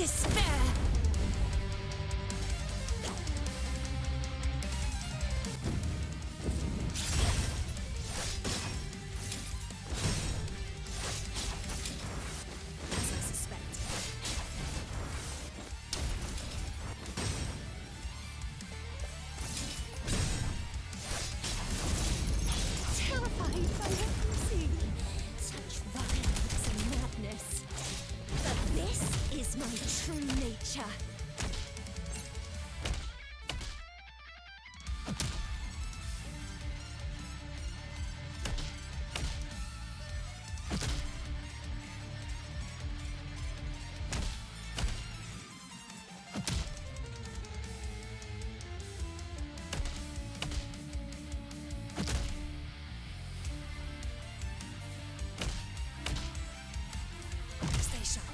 despair! As I suspect. Terrified by what you see. Such violence and madness. But this is my true nature. Stay sharp.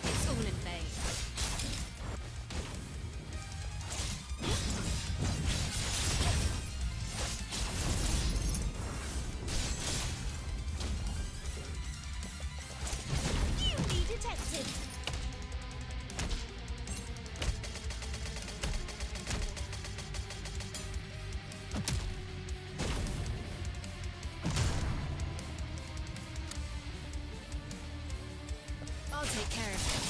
It's all in vain. Newly detected. I'll take care of it.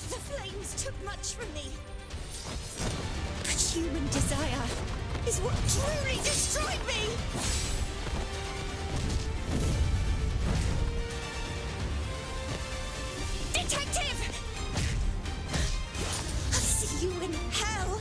The flames took much from me. But human desire is what truly destroyed me! Detective! I'll see you in hell!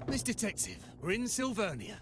Miss Detective, we're in Sylvernia.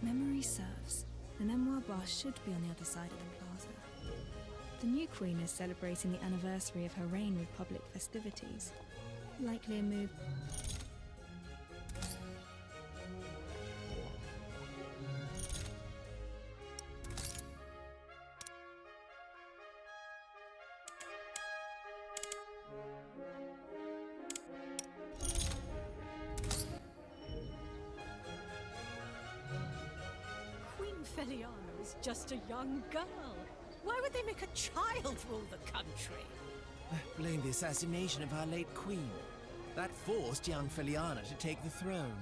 memory serves, the Memoir bar should be on the other side of the plaza. The new queen is celebrating the anniversary of her reign with public festivities. Likely a move. Queen Feliana is just a young girl. Why would they make a child rule the country? Blame the assassination of our late queen. That forced young Feliana to take the throne.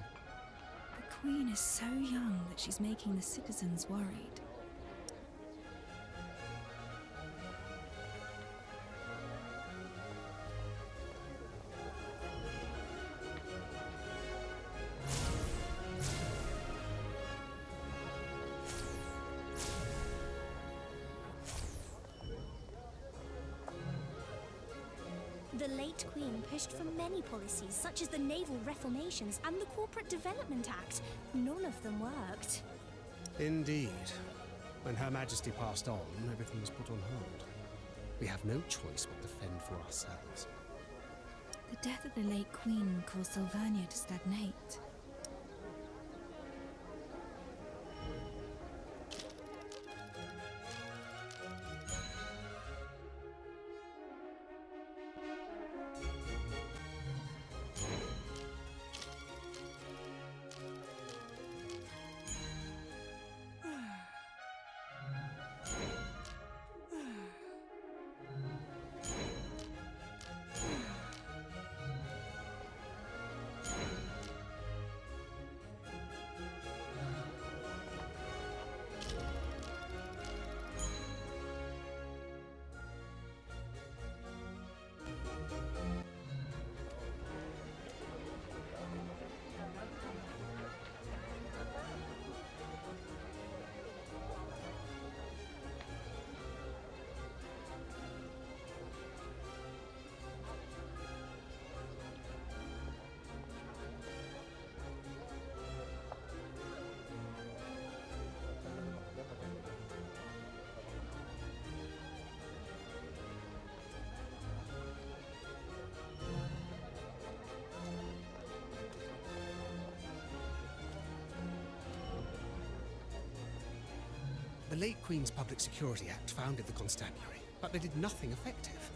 The queen is so young that she's making the citizens worried. The late Queen pushed for many policies, such as the naval reformations and the Corporate Development Act. None of them worked. Indeed. When Her Majesty passed on, everything was put on hold. We have no choice but to fend for ourselves. The death of the late queen caused Sylvania to stagnate. The late Queen's Public Security Act founded the constabulary, but they did nothing effective.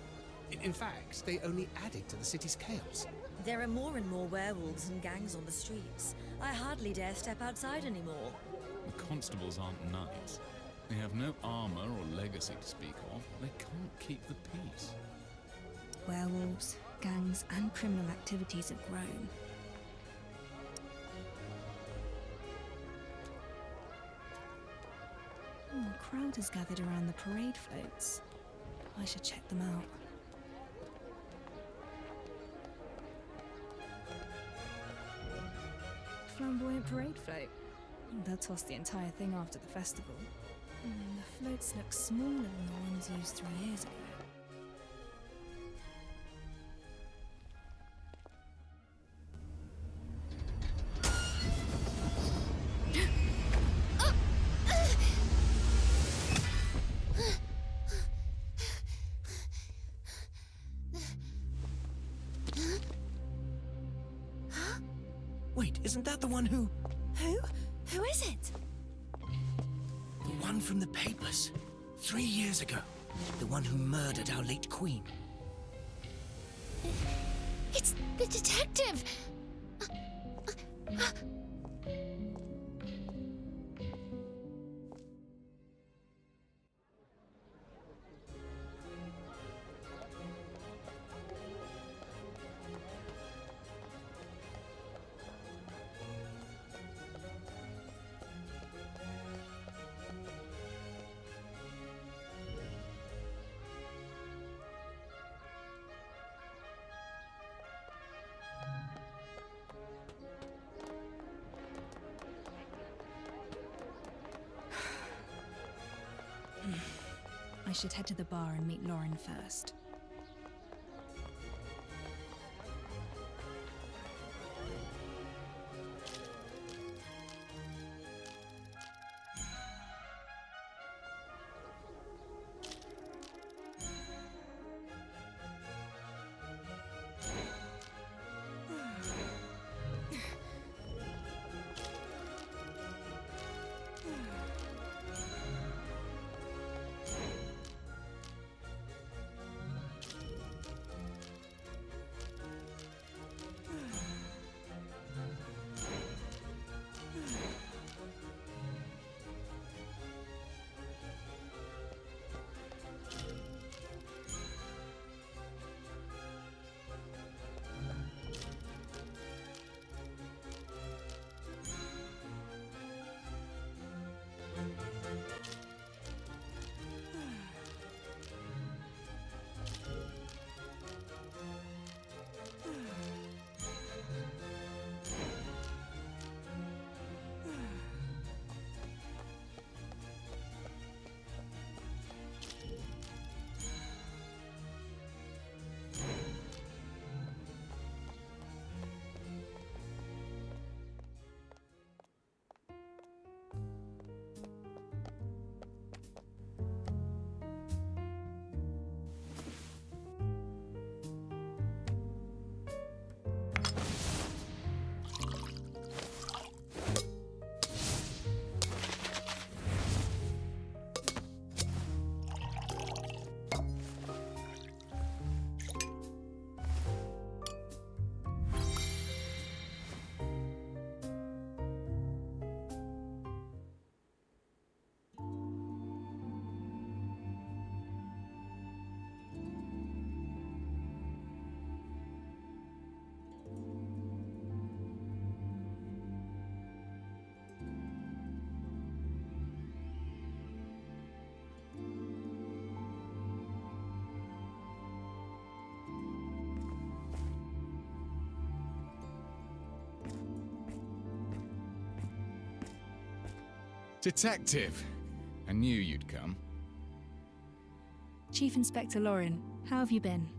In fact, they only added to the city's chaos. There are more and more werewolves and gangs on the streets. I hardly dare step outside anymore. The constables aren't knights. They have no armor or legacy to speak of. They can't keep the peace. Werewolves, gangs, and criminal activities have grown. A crowd has gathered around the parade floats. I should check them out. Flamboyant parade float. They'll toss the entire thing after the festival. The floats look smaller than the ones used 3 years ago. Wait, isn't that the one who... Who? Who is it? The one from the papers. 3 years ago. The one who murdered our late queen. It's the detective! I should head to the bar and meet Lauren first. Detective! I knew you'd come. Chief Inspector Lauren, how have you been?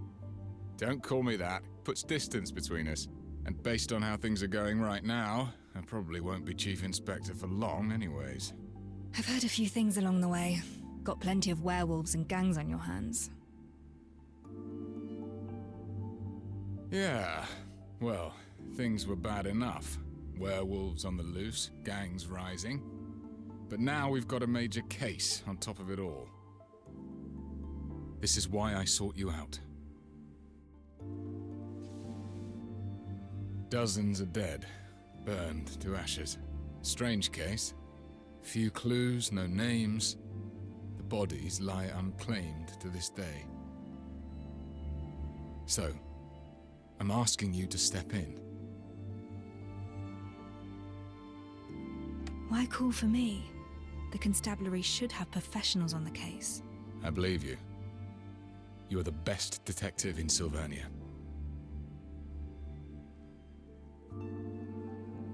Don't call me that. Puts distance between us. And based on how things are going right now, I probably won't be Chief Inspector for long anyways. I've heard a few things along the way. Got plenty of werewolves and gangs on your hands. Yeah, well, things were bad enough. Werewolves on the loose, gangs rising. But now we've got a major case on top of it all. This is why I sought you out. Dozens are dead, burned to ashes. Strange case. Few clues, no names. The bodies lie unclaimed to this day. So, I'm asking you to step in. Why call for me? The constabulary should have professionals on the case. I believe you. You are the best detective in Sylvania.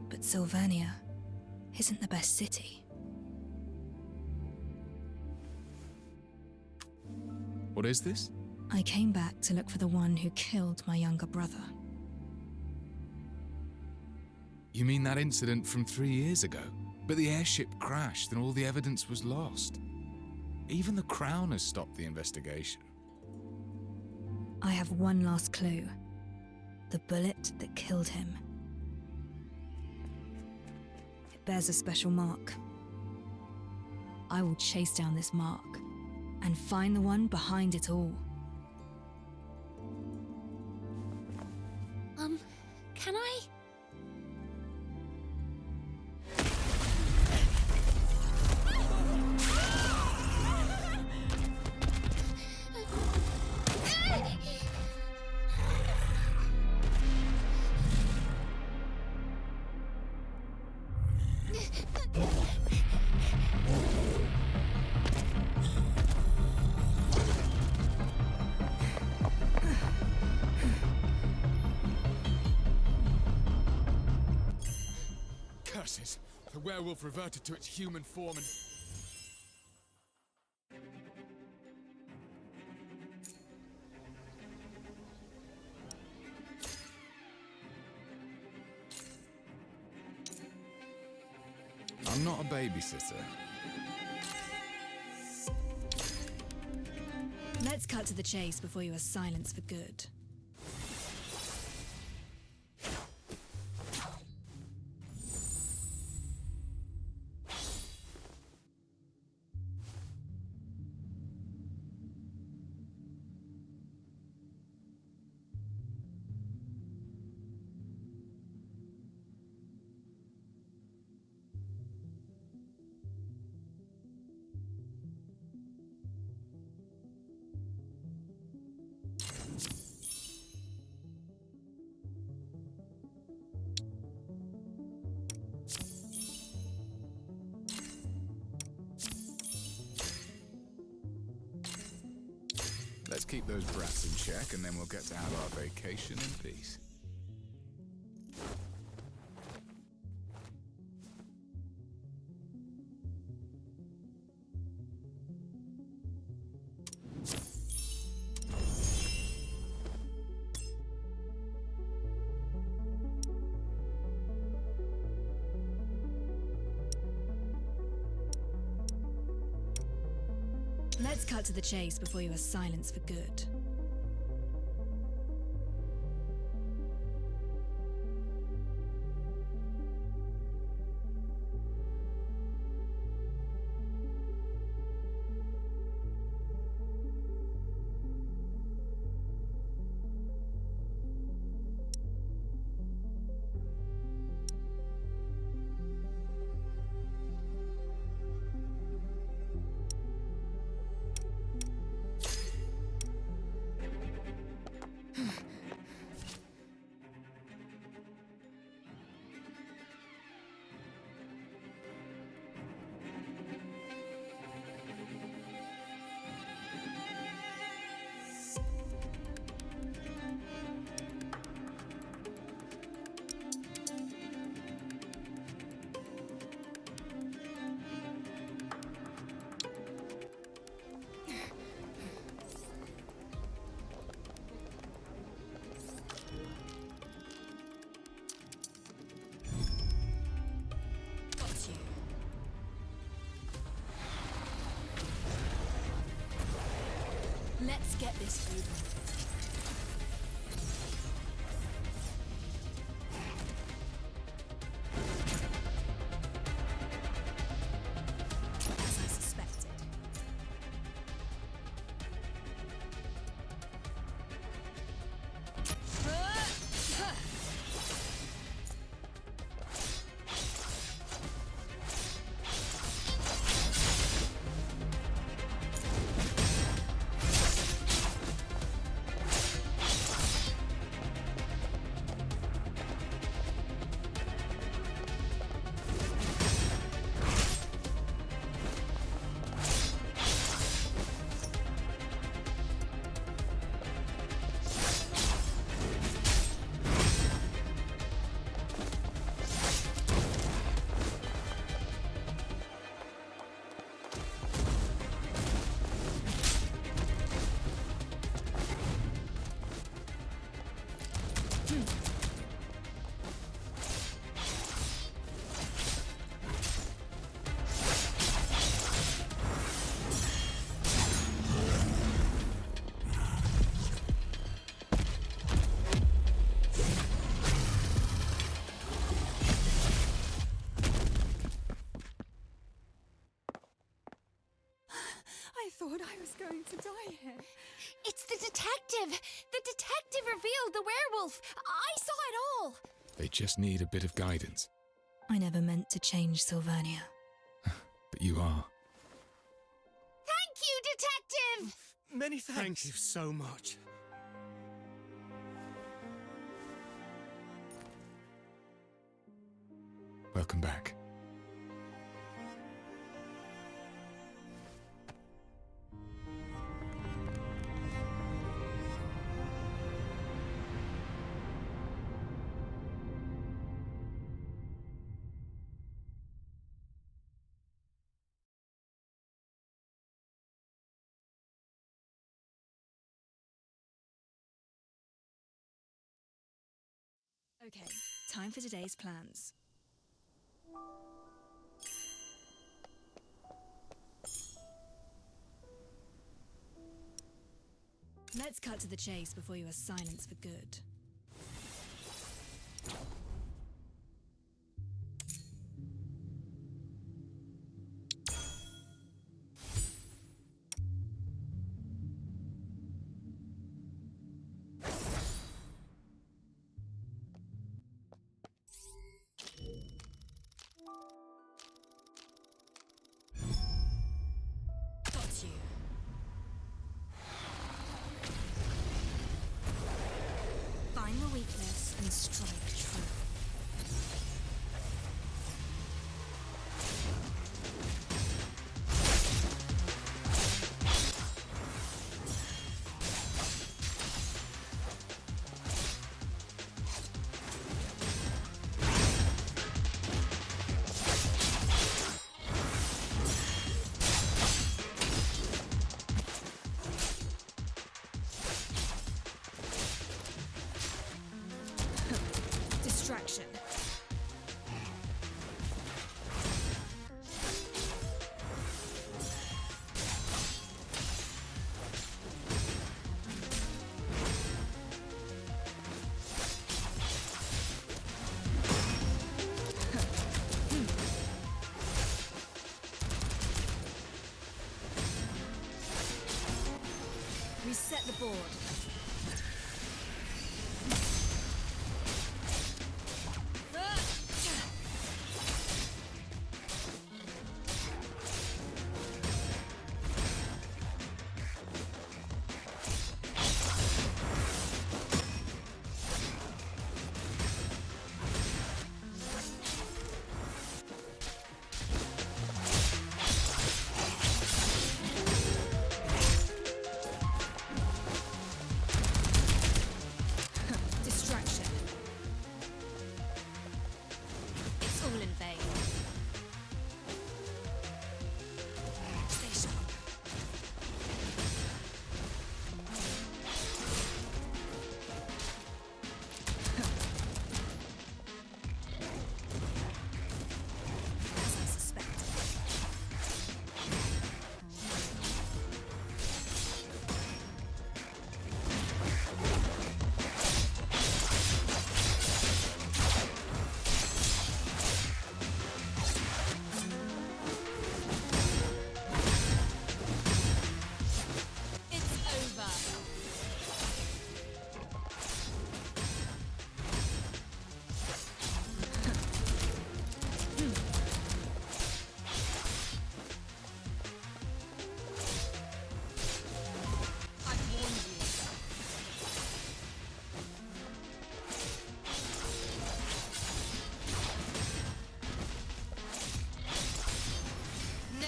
But Sylvania isn't the best city. What is this? I came back to look for the one who killed my younger brother. You mean that incident from 3 years ago? But the airship crashed and all the evidence was lost. Even the Crown has stopped the investigation. I have one last clue. The bullet that killed him. It bears a special mark. I will chase down this mark and find the one behind it all. Can I? Curses! The werewolf reverted to its human form and... I'm not a babysitter. Let's cut to the chase before you are silenced for good. Let's keep those brats in check, and then we'll get to have our vacation in peace. Let's cut to the chase before you are silenced for good. Let's get this over with. As I suspected. I thought I was going to die here. It's the detective! The detective revealed the werewolf! I saw it all! They just need a bit of guidance. I never meant to change Sylvania. But you are. Thank you, detective! Many thanks. Thank you so much. Welcome back. Okay, time for today's plans. Let's cut to the chase before you are silenced for good. Got you. Find the weakness and strike true. Distraction. Reset the board.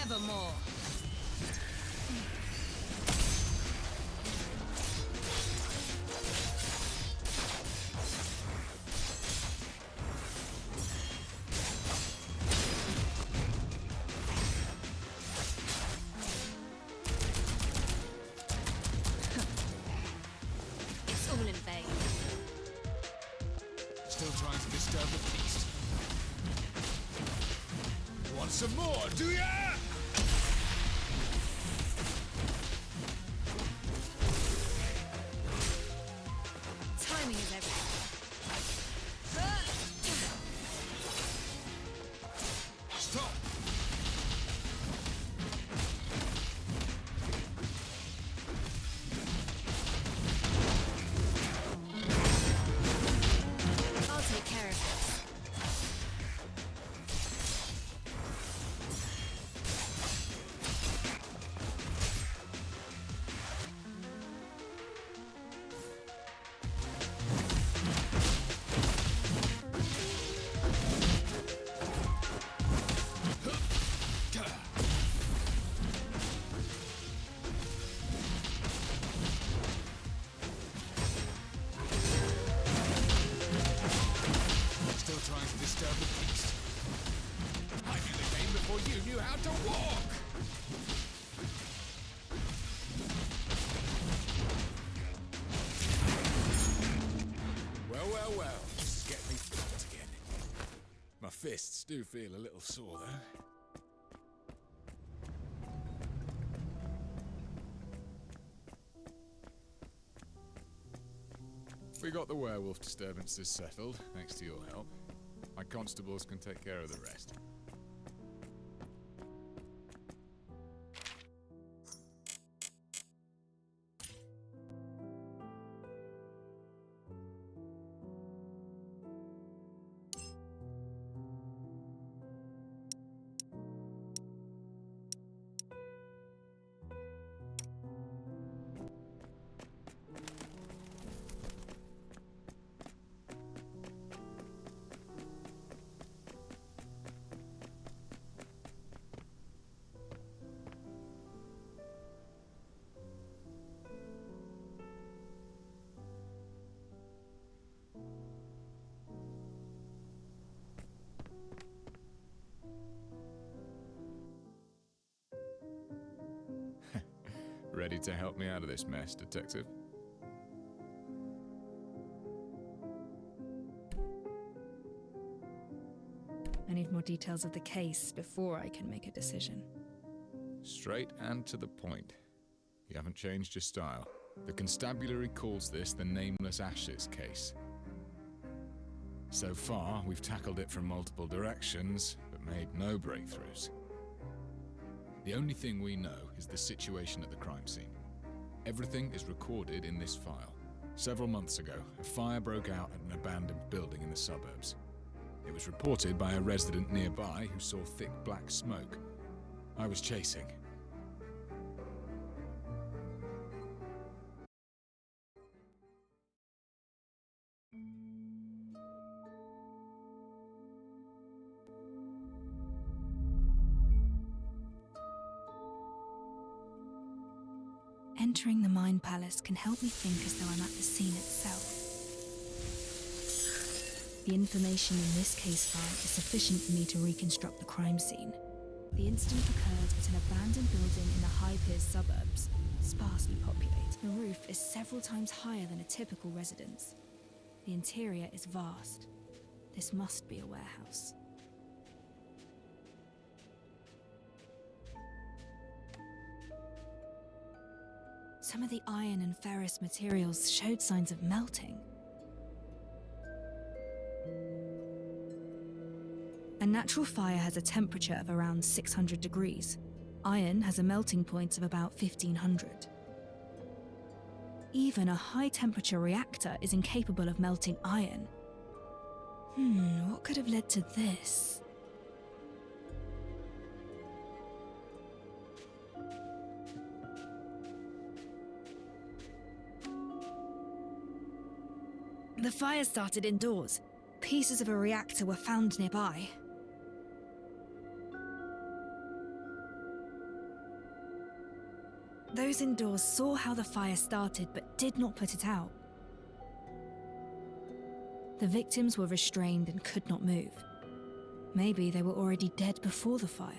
Nevermore. It's all in vain. Still trying to disturb the peace. Want some more, do ya? Timing is everything. Stop! I'll take care of this. Still trying to disturb the peace. I knew the game before you knew how to walk! Well. This is getting me fucked again. My fists do feel a little sore, though. We got the werewolf disturbances settled, thanks to your help. My constables can take care of the rest. Ready to help me out of this mess, Detective? I need more details of the case before I can make a decision. Straight and to the point. You haven't changed your style. The constabulary calls this the Nameless Ashes case. So far, we've tackled it from multiple directions, but made no breakthroughs. The only thing we know is the situation at the crime scene. Everything is recorded in this file. Several months ago, a fire broke out at an abandoned building in the suburbs. It was reported by a resident nearby who saw thick black smoke. I was chasing. Entering the Mind Palace can help me think as though I'm at the scene itself. The information in this case file is sufficient for me to reconstruct the crime scene. The incident occurred at an abandoned building in the High Piers suburbs, sparsely populated. The roof is several times higher than a typical residence. The interior is vast. This must be a warehouse. Some of the iron and ferrous materials showed signs of melting. A natural fire has a temperature of around 600 degrees. Iron has a melting point of about 1500. Even a high-temperature reactor is incapable of melting iron. What could have led to this? The fire started indoors. Pieces of a reactor were found nearby. Those indoors saw how the fire started but did not put it out. The victims were restrained and could not move. Maybe they were already dead before the fire.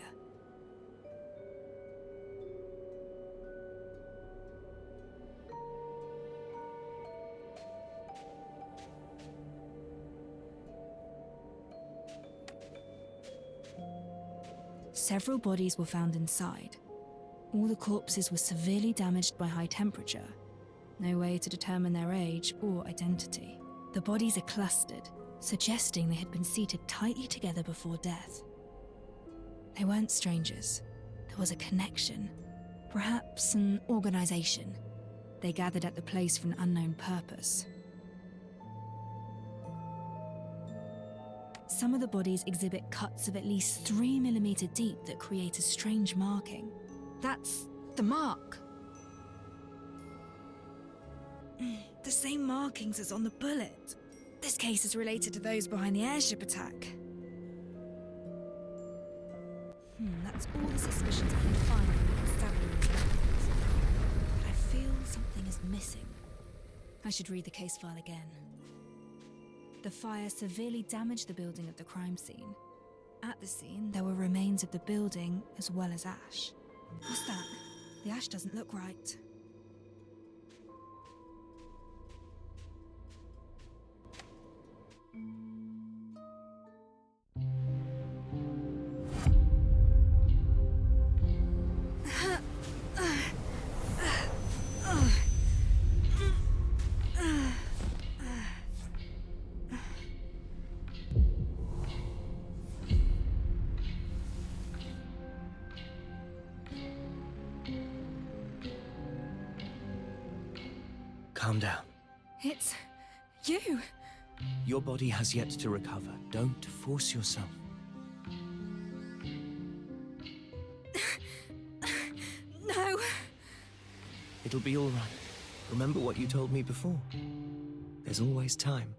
Several bodies were found inside. All the corpses were severely damaged by high temperature. No way to determine their age or identity. The bodies are clustered, suggesting they had been seated tightly together before death. They weren't strangers. There was a connection, perhaps an organization. They gathered at the place for an unknown purpose. Some of the bodies exhibit cuts of at least 3 mm deep that create a strange marking. That's the mark. The same markings as on the bullet. This case is related to those behind the airship attack. That's all the suspicions I can find on the constabulary. But I feel something is missing. I should read the case file again. The fire severely damaged the building at the crime scene. At the scene, there were remains of the building as well as ash. What's that? The ash doesn't look right. Calm down. It's you. Your body has yet to recover. Don't force yourself. No. It'll be all right. Remember what you told me before. There's always time.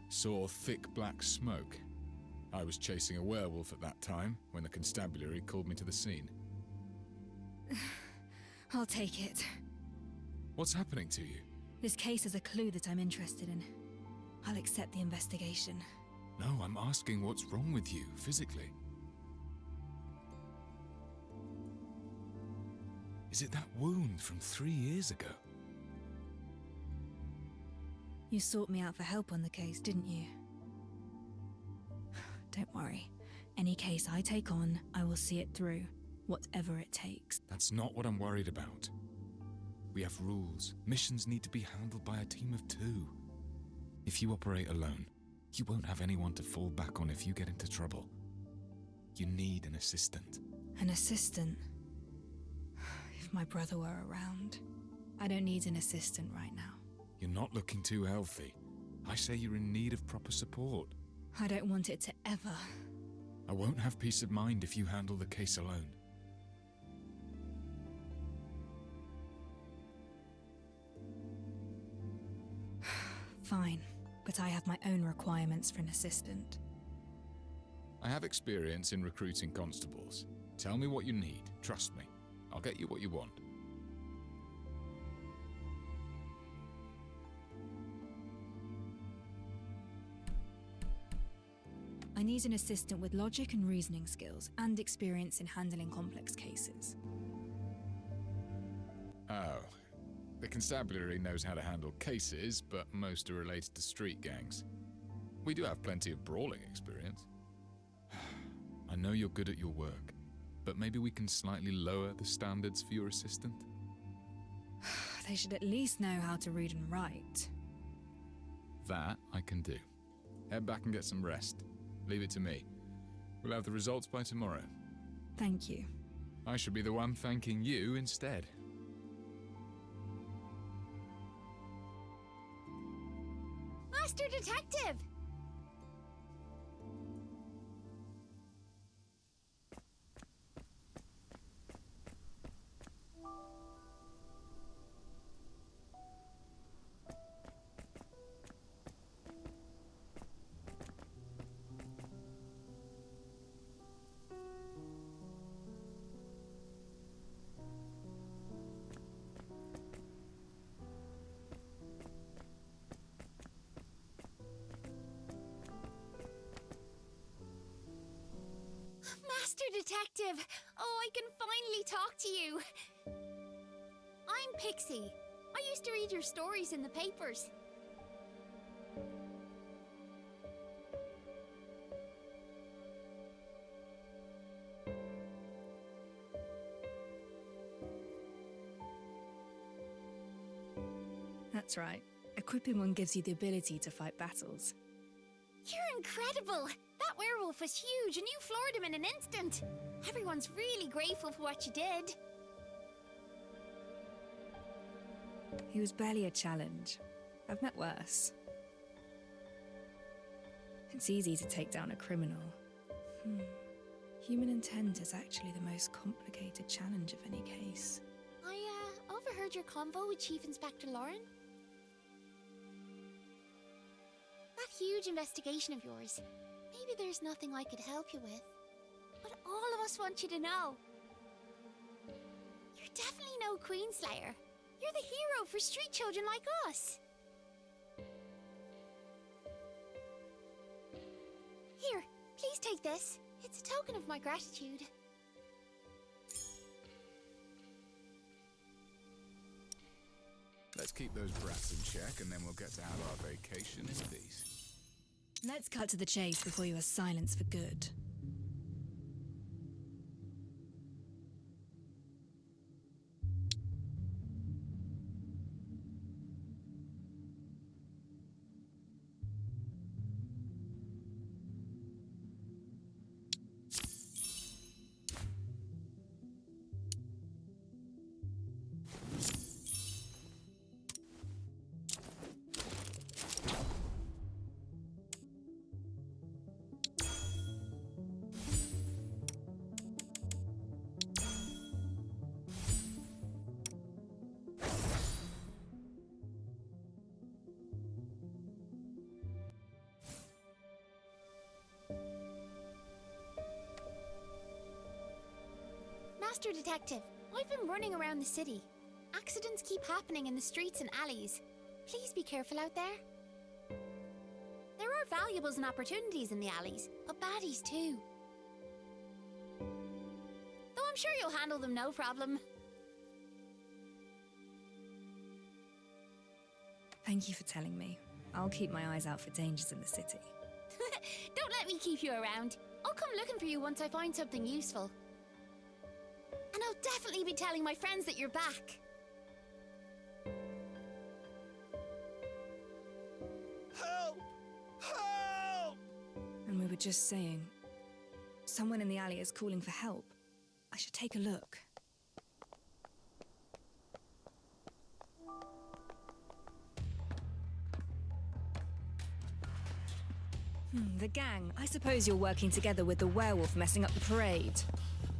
Saw thick black smoke. I was chasing a werewolf at that time when the constabulary called me to the scene. I'll take it. What's happening to you? This case is a clue that I'm interested in. I'll accept the investigation. No, I'm asking what's wrong with you, physically. Is it that wound from 3 years ago? You sought me out for help on the case, didn't you? Don't worry. Any case I take on, I will see it through, whatever it takes. That's not what I'm worried about. We have rules. Missions need to be handled by a team of 2. If you operate alone, you won't have anyone to fall back on if you get into trouble. You need an assistant. An assistant? If my brother were around. I don't need an assistant right now. You're not looking too healthy. I say you're in need of proper support. I don't want it to ever. I won't have peace of mind if you handle the case alone. Fine, but I have my own requirements for an assistant. I have experience in recruiting constables. Tell me what you need. Trust me. I'll get you what you want. I need an assistant with logic and reasoning skills and experience in handling complex cases. Oh. The constabulary knows how to handle cases, but most are related to street gangs. We do have plenty of brawling experience. I know you're good at your work, but maybe we can slightly lower the standards for your assistant? They should at least know how to read and write. That I can do. Head back and get some rest. Leave it to me. We'll have the results by tomorrow. Thank you. I should be the one thanking you instead. Master Detective! Detective! Oh, I can finally talk to you! I'm Pixie. I used to read your stories in the papers. That's right. Equipping one gives you the ability to fight battles. You're incredible! That werewolf was huge and you floored him in an instant! Everyone's really grateful for what you did. He was barely a challenge. I've met worse. It's easy to take down a criminal. Human intent is actually the most complicated challenge of any case. I, overheard your convo with Chief Inspector Lauren. That huge investigation of yours, maybe there's nothing I could help you with. But all of us want you to know. You're definitely no Queenslayer. You're the hero for street children like us. Here, please take this. It's a token of my gratitude. Let's keep those brats in check, and then we'll get to have our vacation in peace. Let's cut to the chase before you are silenced for good. Master Detective, I've been running around the city. Accidents keep happening in the streets and alleys. Please be careful out there. There are valuables and opportunities in the alleys, but baddies too. Though I'm sure you'll handle them no problem. Thank you for telling me. I'll keep my eyes out for dangers in the city. Don't let me keep you around. I'll come looking for you once I find something useful. And I'll definitely be telling my friends that you're back. Help! Help! And we were just saying, someone in the alley is calling for help. I should take a look. The gang. I suppose you're working together with the werewolf messing up the parade.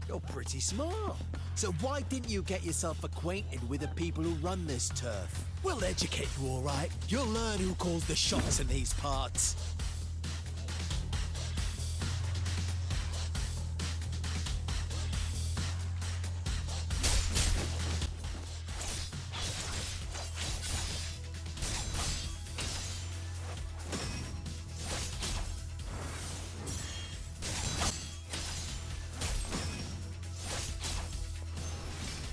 You're pretty smart. So why didn't you get yourself acquainted with the people who run this turf? We'll educate you, all right. You'll learn who calls the shots in these parts.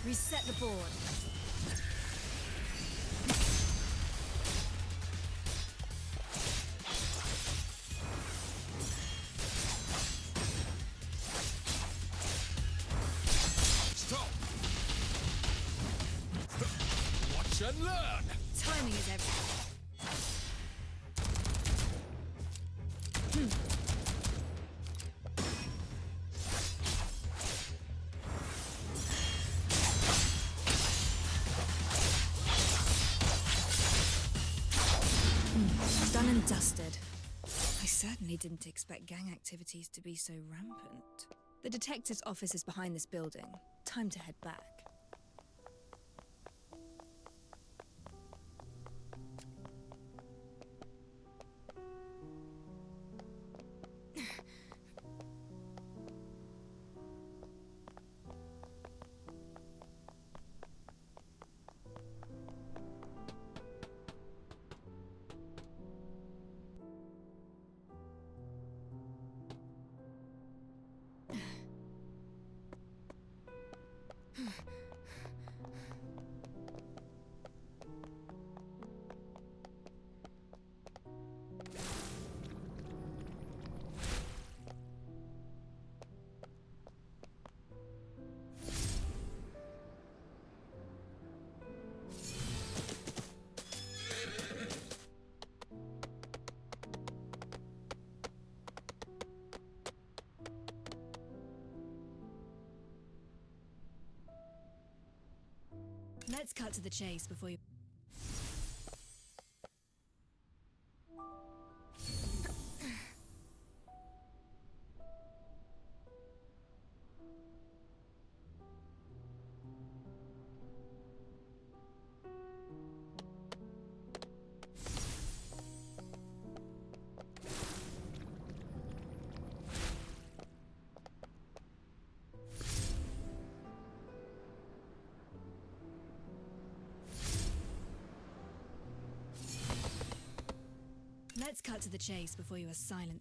Reset the board. Stop! Watch and learn! Timing is everything. Done and dusted. I certainly didn't expect gang activities to be so rampant. The detective's office is behind this building. Time to head back. Let's cut to the chase before you. Let's cut to the chase before you are silent.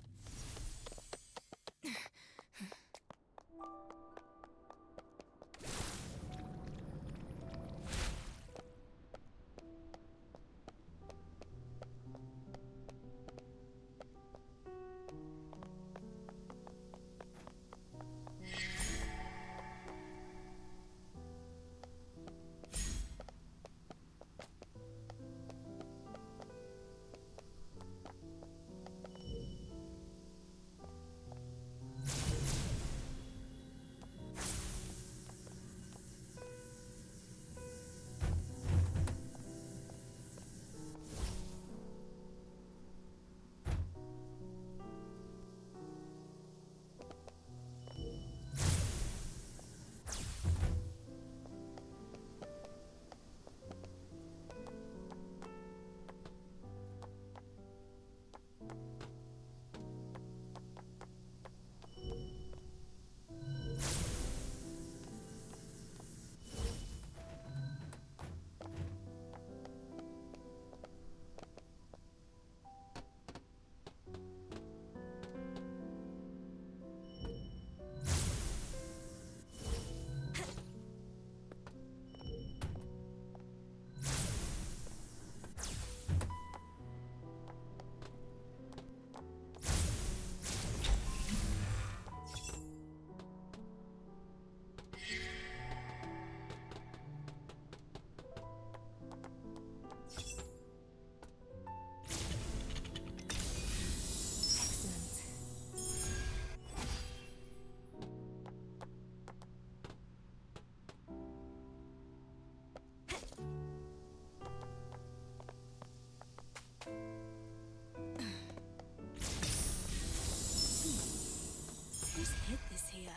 Who's hid this here?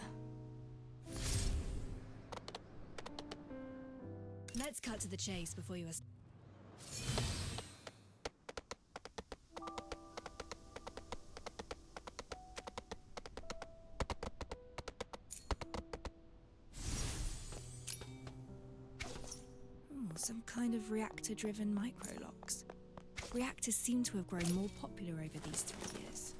Let's cut to the chase before you are. Some kind of reactor-driven microlocks. Reactors seem to have grown more popular over these 3 years.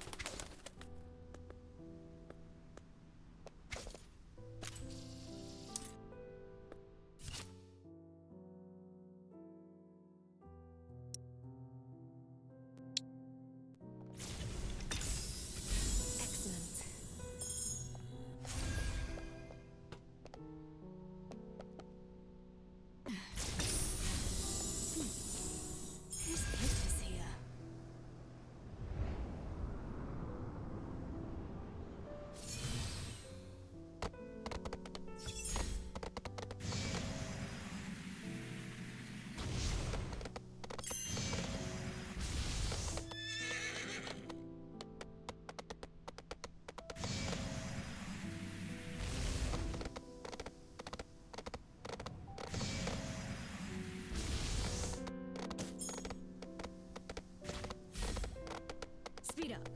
Speed up.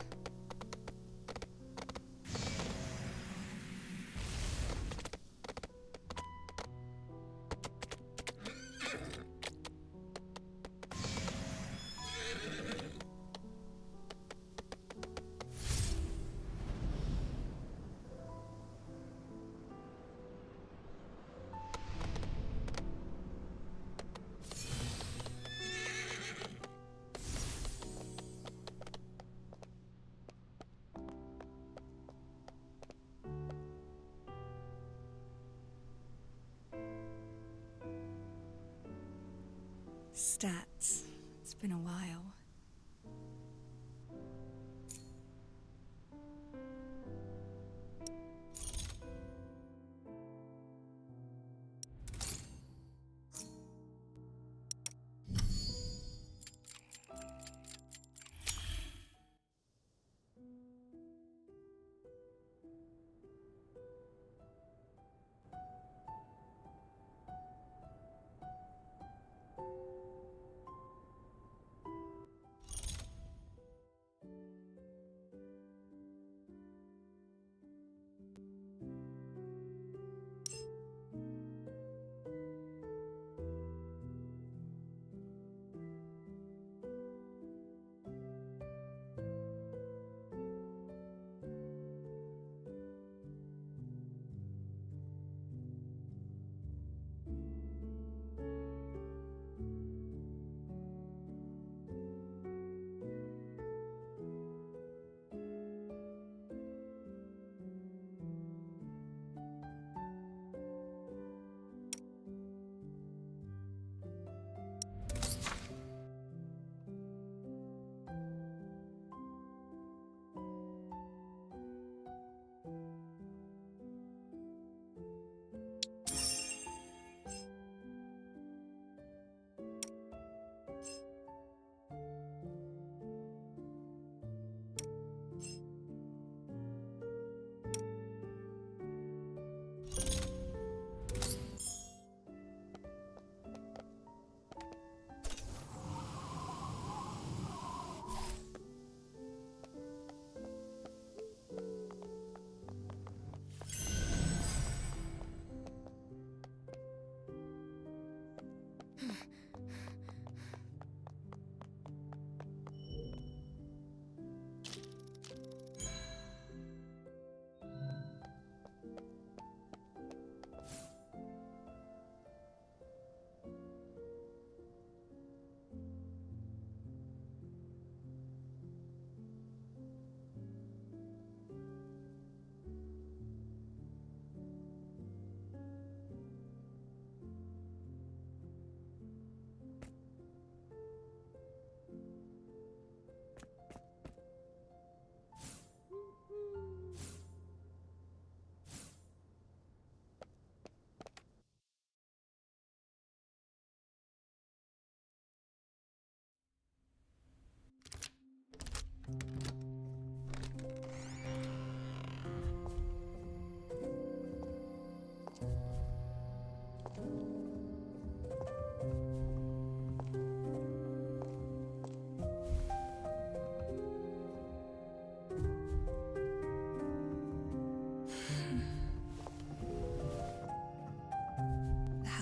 Stats. It's been a while.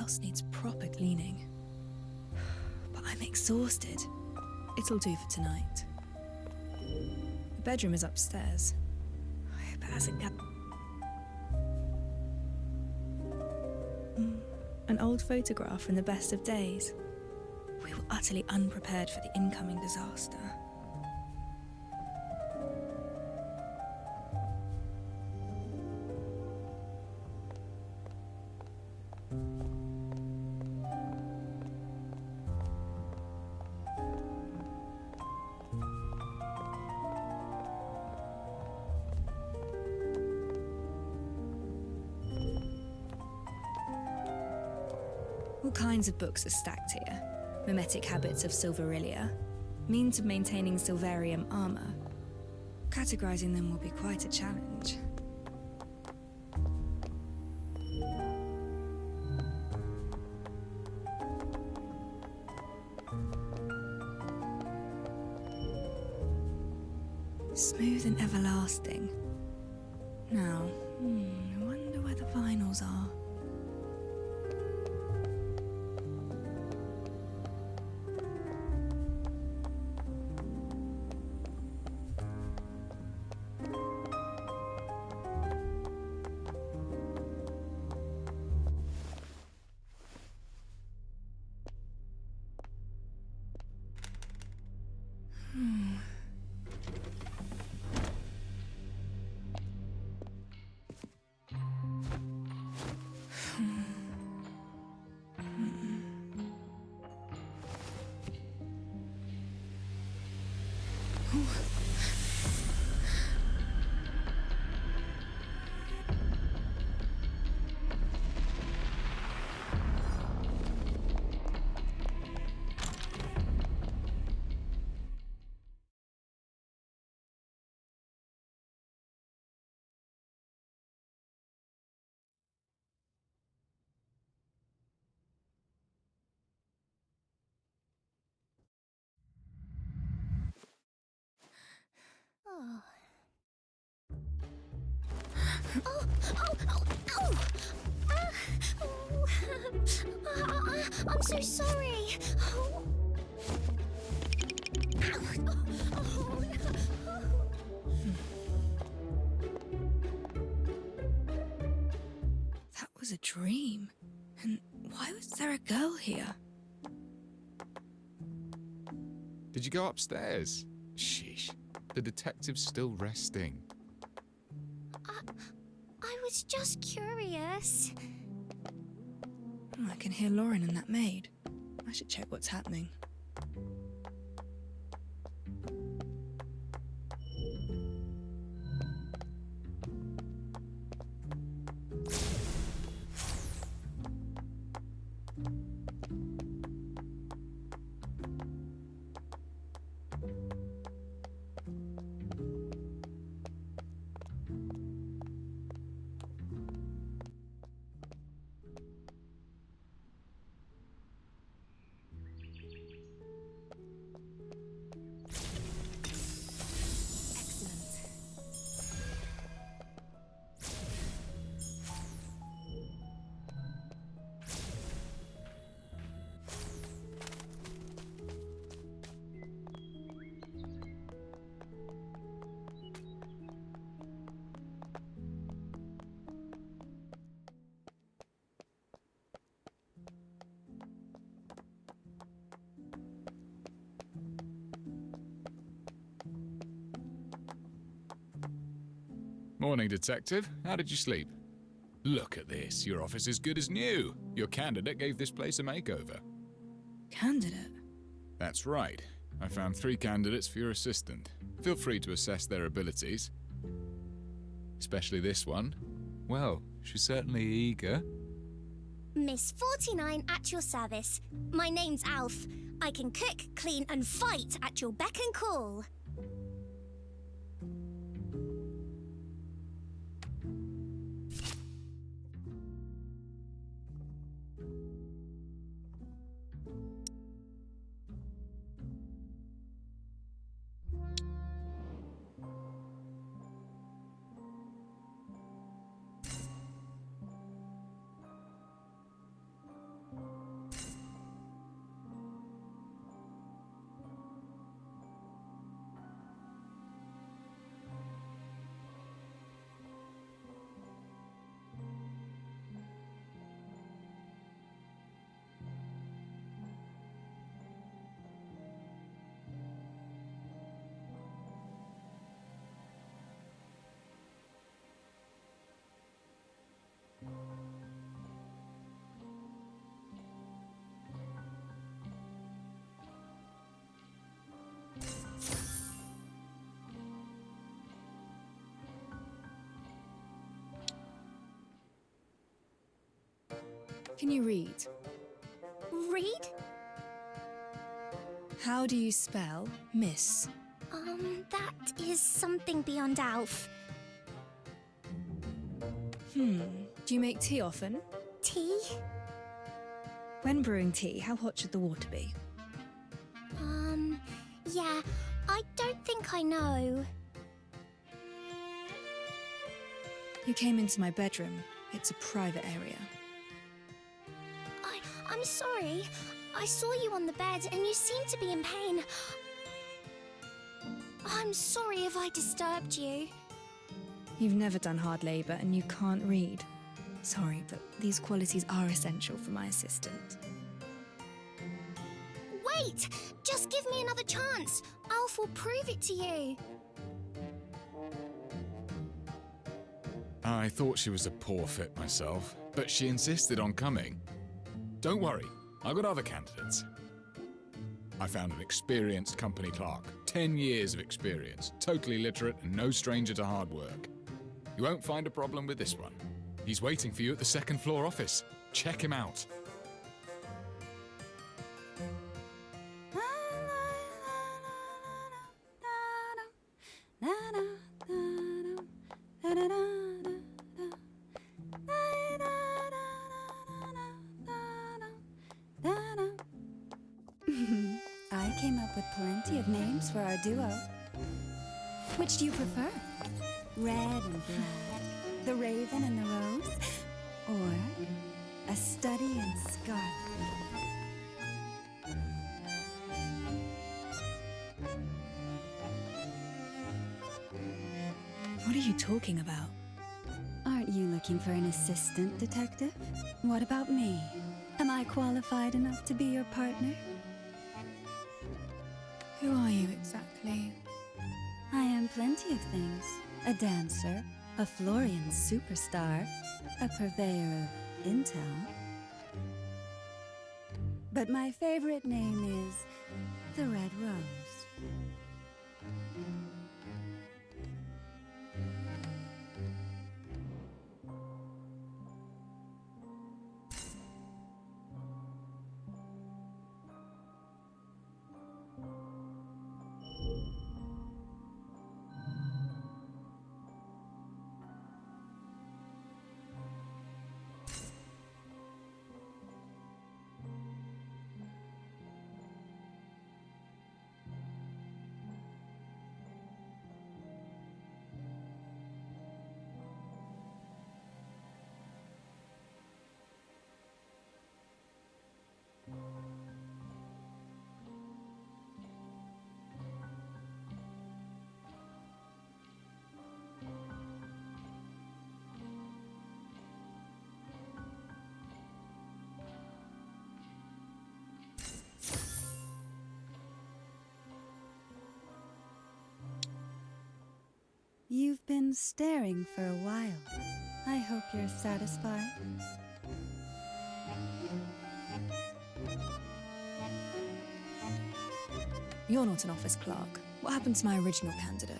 house needs proper cleaning. But I'm exhausted. It'll do for tonight. The bedroom is upstairs. I hope it hasn't got... An old photograph from the best of days. We were utterly unprepared for the incoming disaster. All kinds of books are stacked here. Mimetic habits of Silverillia, means of maintaining Silvarium armor. Categorizing them will be quite a challenge. Smooth and everlasting. Now, I wonder where the vinyls are. Oh. Oh! I'm so sorry. Oh. Oh, no. That was a dream. And why was there a girl here? Did you go upstairs? Sheesh. The detective's still resting. I was just curious. I can hear Lauren and that maid. I should check what's happening. Morning, Detective. How did you sleep? Look at this. Your office is good as new. Your candidate gave this place a makeover. Candidate? That's right. I found 3 candidates for your assistant. Feel free to assess their abilities. Especially this one. Well, she's certainly eager. Miss 49 at your service. My name's Alf. I can cook, clean, and fight at your beck and call. Can you read? Read? How do you spell miss? That is something beyond Alf. Do you make tea often? Tea? When brewing tea, how hot should the water be? Yeah, I don't think I know. You came into my bedroom. It's a private area. I'm sorry. I saw you on the bed and you seemed to be in pain. I'm sorry if I disturbed you. You've never done hard labor and you can't read. Sorry, but these qualities are essential for my assistant. Wait! Just give me another chance. Alf will prove it to you. I thought she was a poor fit myself, but she insisted on coming. Don't worry, I got other candidates. I found an experienced company clerk, 10 years of experience, totally literate and no stranger to hard work. You won't find a problem with this one. He's waiting for you at the second floor office. Check him out. I came up with plenty of names for our duo. Which do you prefer? Red and black, the raven and the rose, or a study and scarlet? What are you talking about? Aren't you looking for an assistant, detective? What about me? Am I qualified enough to be your partner? Who are you exactly? I am plenty of things. A dancer, a Florian superstar, a purveyor of intel. But my favorite name is the Red Rose. You've been staring for a while. I hope you're satisfied. You're not an office clerk. What happened to my original candidate?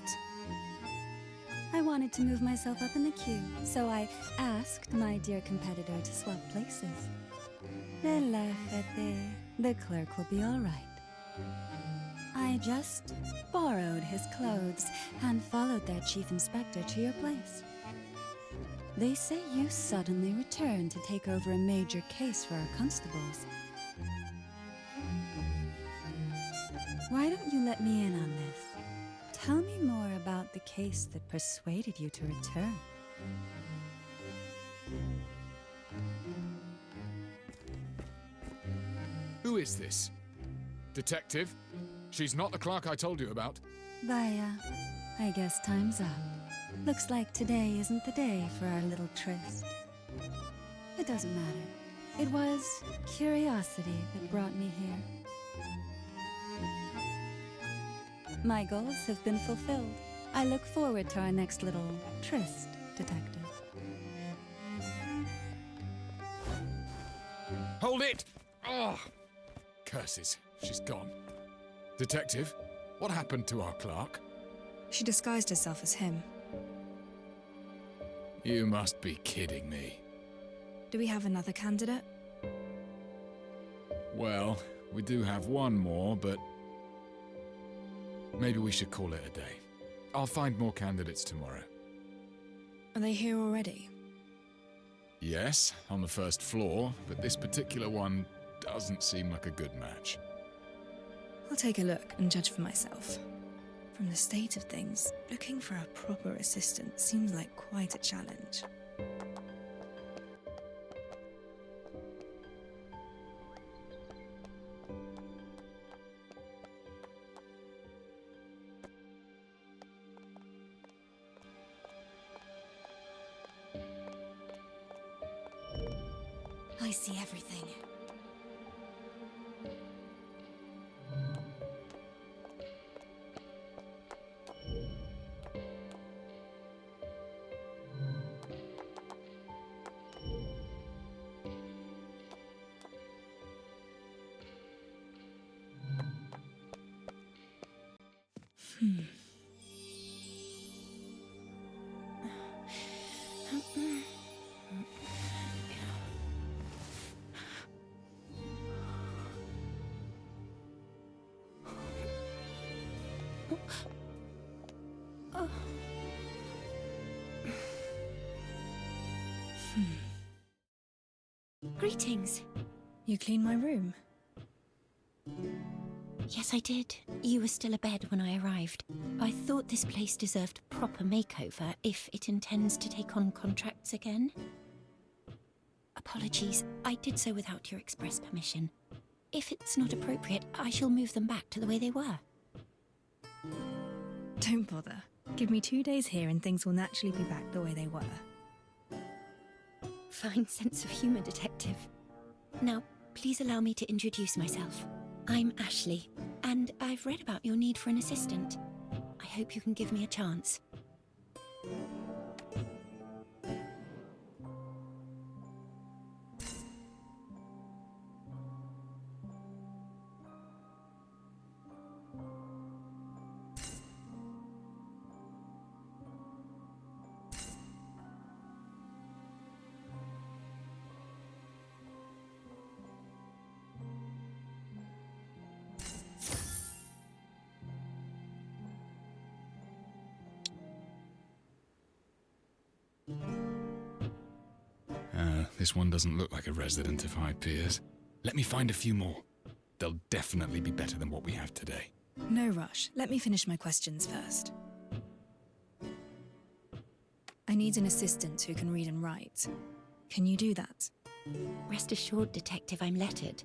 I wanted to move myself up in the queue, so I asked my dear competitor to swap places. Relájate. The clerk will be all right. I just borrowed his clothes and followed their chief inspector to your place. They say you suddenly returned to take over a major case for our constables. Why don't you let me in on this? Tell me more about the case that persuaded you to return. Who is this? Detective? She's not the clerk I told you about. Vaya, I guess time's up. Looks like today isn't the day for our little tryst. It doesn't matter. It was curiosity that brought me here. My goals have been fulfilled. I look forward to our next little tryst, detective. Hold it! Oh! Curses, she's gone. Detective, what happened to our clerk? She disguised herself as him. You must be kidding me. Do we have another candidate? Well, we do have one more, but maybe we should call it a day. I'll find more candidates tomorrow. Are they here already? Yes, on the first floor, but this particular one doesn't seem like a good match. I'll take a look and judge for myself. From the state of things, looking for a proper assistant seems like quite a challenge. I see everything. Greetings. You cleaned my room? Yes, I did. You were still abed when I arrived. I thought this place deserved a proper makeover if it intends to take on contracts again. Apologies, I did so without your express permission. If it's not appropriate, I shall move them back to the way they were. Don't bother. Give me 2 days here and things will naturally be back the way they were. Fine sense of humour, Detective. Now, please allow me to introduce myself. I'm Ashley, and I've read about your need for an assistant. I hope you can give me a chance. This one doesn't look like a resident of High Piers. Let me find a few more. They'll definitely be better than what we have today. No rush. Let me finish my questions first. I need an assistant who can read and write. Can you do that? Rest assured, Detective, I'm lettered.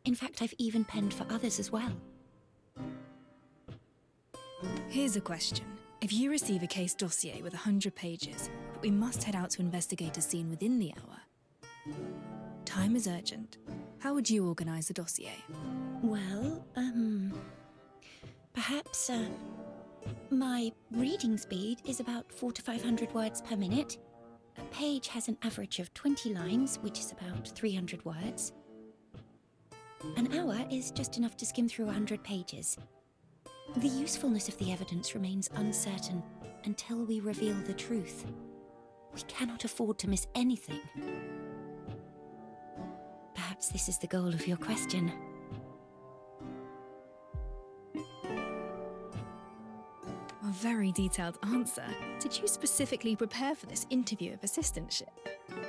In fact, I've even penned for others as well. Here's a question. If you receive a case dossier with 100 pages, but we must head out to investigate a scene within the hour. Time is urgent. How would you organize a dossier? Well, perhaps, my reading speed is about 400 to 500 words per minute. A page has an average of 20 lines, which is about 300 words. An hour is just enough to skim through 100 pages. The usefulness of the evidence remains uncertain until we reveal the truth. We cannot afford to miss anything. Perhaps this is the goal of your question. A very detailed answer. Did you specifically prepare for this interview of assistantship?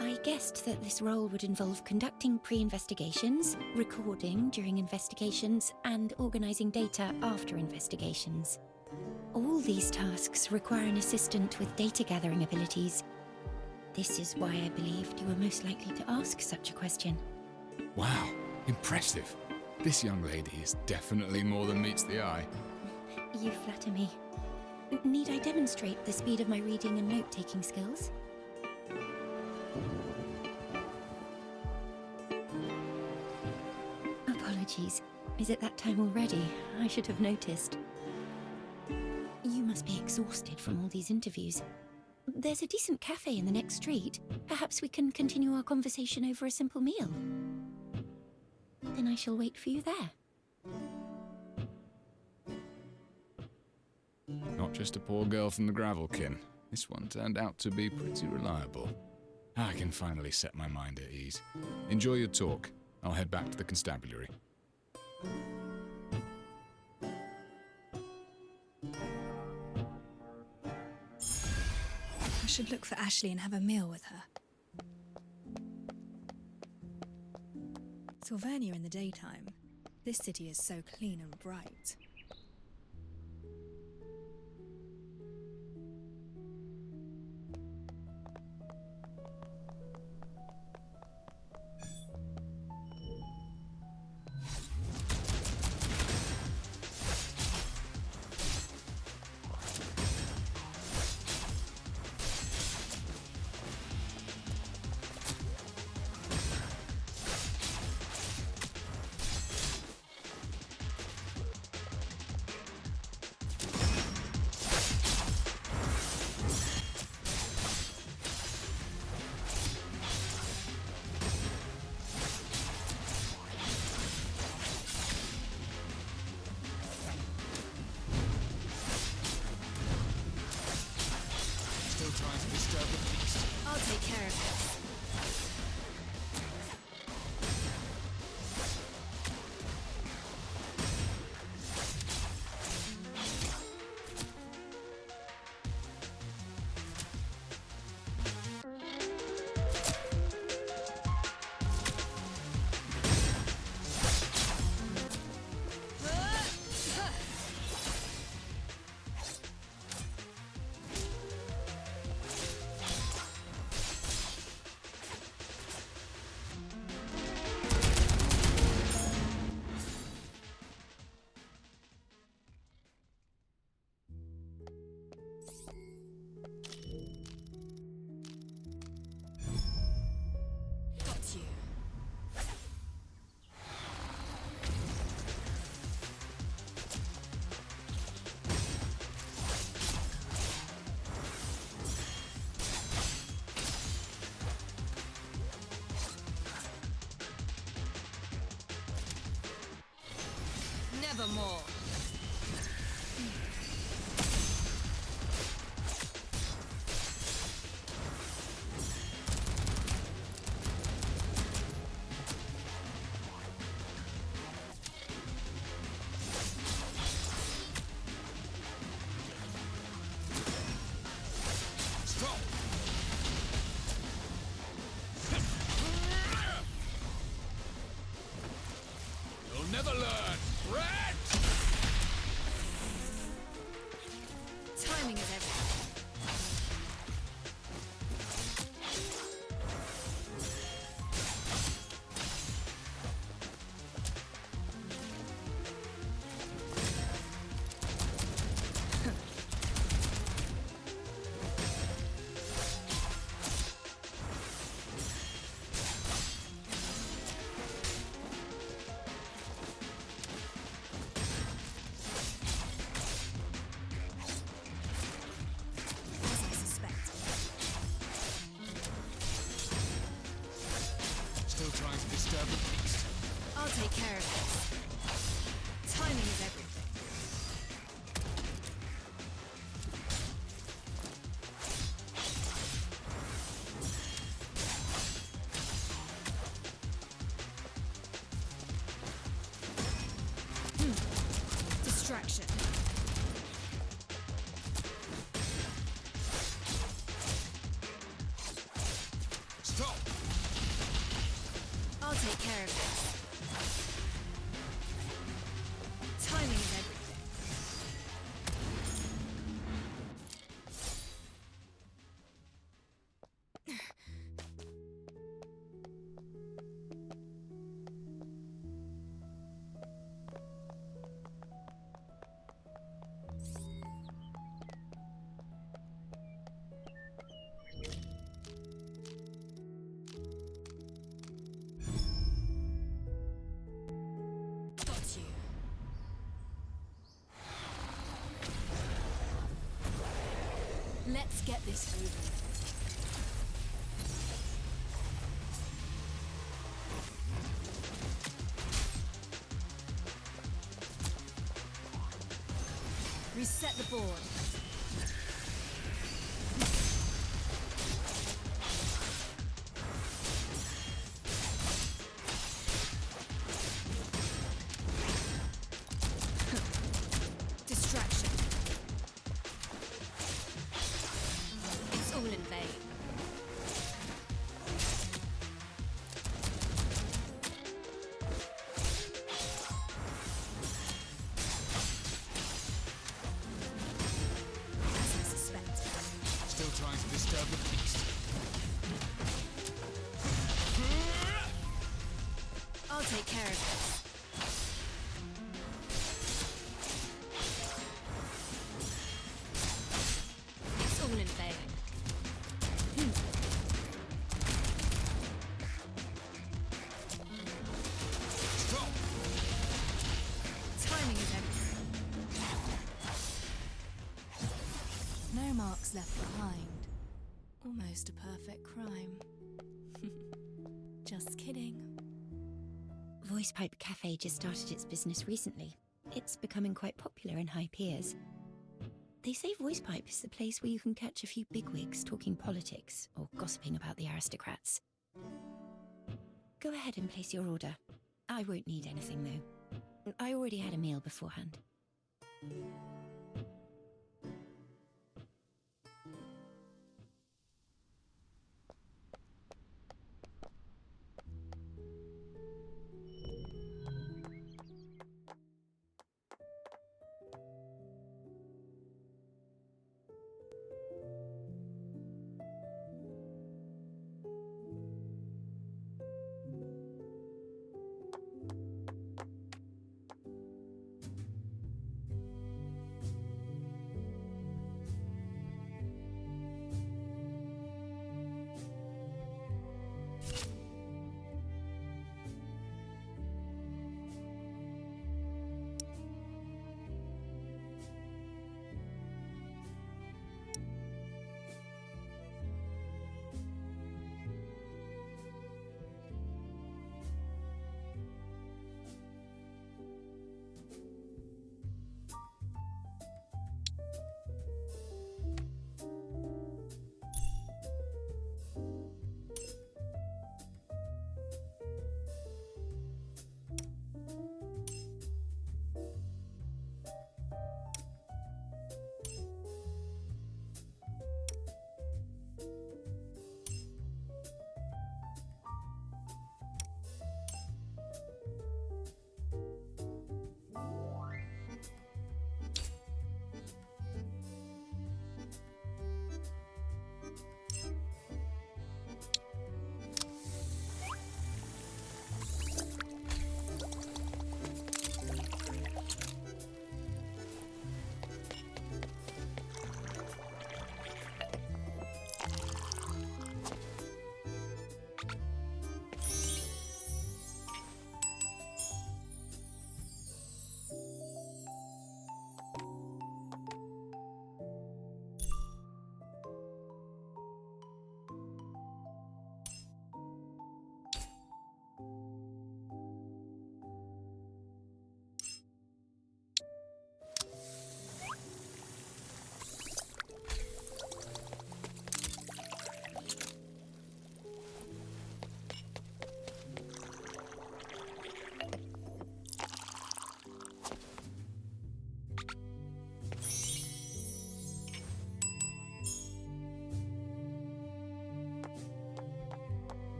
I guessed that this role would involve conducting pre-investigations, recording during investigations, and organising data after investigations. All these tasks require an assistant with data-gathering abilities. This is why I believed you were most likely to ask such a question. Wow, impressive. This young lady is definitely more than meets the eye. You flatter me. Need I demonstrate the speed of my reading and note-taking skills? Apologies. Is it that time already? I should have noticed. You must be exhausted from all these interviews. There's a decent cafe in the next street. Perhaps we can continue our conversation over a simple meal. Then I shall wait for you there. Not just a poor girl from the Gravelkin. This one turned out to be pretty reliable. I can finally set my mind at ease. Enjoy your talk. I'll head back to the constabulary. I should look for Ashley and have a meal with her. Sylvania in the daytime. This city is so clean and bright. I'll take care of this. Nevermore. You'll never learn! Red! Timing is everything. Still trying to disturb the peace. I'll take care of this. Timing is everything. Distraction. Stop! I'll take care of this. Timing is everything. Got you. Let's get this over with. Reset the board. still trying to disturb the peace. I'll take care of this. It's all in vain. Stop! Timing is everything. No marks left behind. Almost a perfect crime. Just kidding. VoicePipe Cafe just started its business recently. It's becoming quite popular in High Piers. They say VoicePipe is the place where you can catch a few bigwigs talking politics or gossiping about the aristocrats. Go ahead and place your order. I won't need anything, though. I already had a meal beforehand.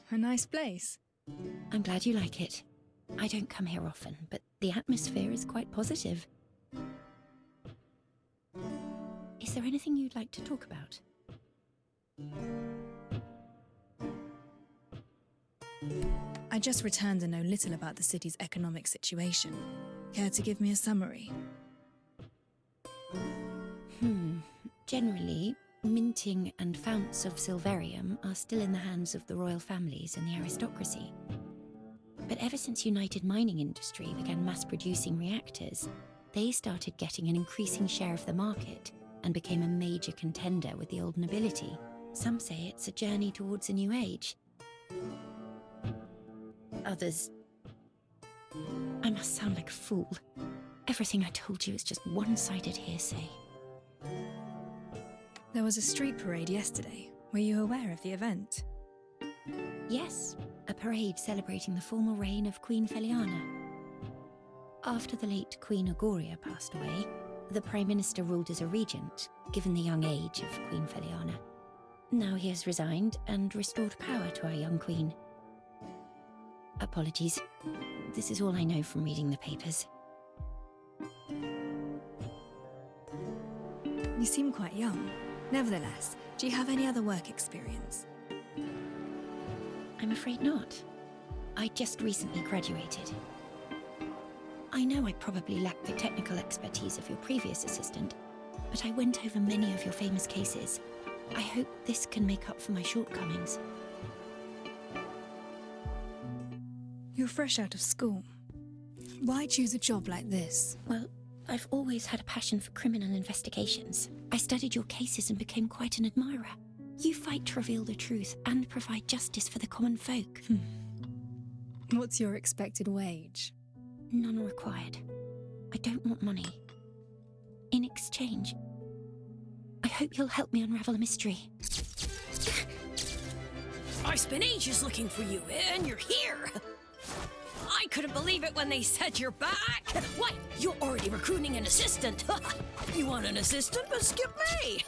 A nice place. I'm glad you like it. I don't come here often, but the atmosphere is quite positive. Is there anything you'd like to talk about? I just returned and know little about the city's economic situation. Care to give me a summary? Generally, minting and founts of Silverium are still in the hands of the royal families and the aristocracy. But ever since United Mining Industry began mass-producing reactors, they started getting an increasing share of the market and became a major contender with the old nobility. Some say it's a journey towards a new age. Others... I must sound like a fool. Everything I told you is just one-sided hearsay. There was a street parade yesterday. Were you aware of the event? Yes, a parade celebrating the formal reign of Queen Feliana. After the late Queen Agoria passed away, the Prime Minister ruled as a regent, given the young age of Queen Feliana. Now he has resigned and restored power to our young queen. Apologies. This is all I know from reading the papers. You seem quite young. Nevertheless, do you have any other work experience? I'm afraid not. I just recently graduated. I know I probably lack the technical expertise of your previous assistant, but I went over many of your famous cases. I hope this can make up for my shortcomings. You're fresh out of school. Why choose a job like this? Well, I've always had a passion for criminal investigations. I studied your cases and became quite an admirer. You fight to reveal the truth and provide justice for the common folk. What's your expected wage? None required. I don't want money. In exchange, I hope you'll help me unravel a mystery. I spent ages looking for you, and you're here! I couldn't believe it when they said you're back! What? You're already recruiting an assistant! You want an assistant, but skip me!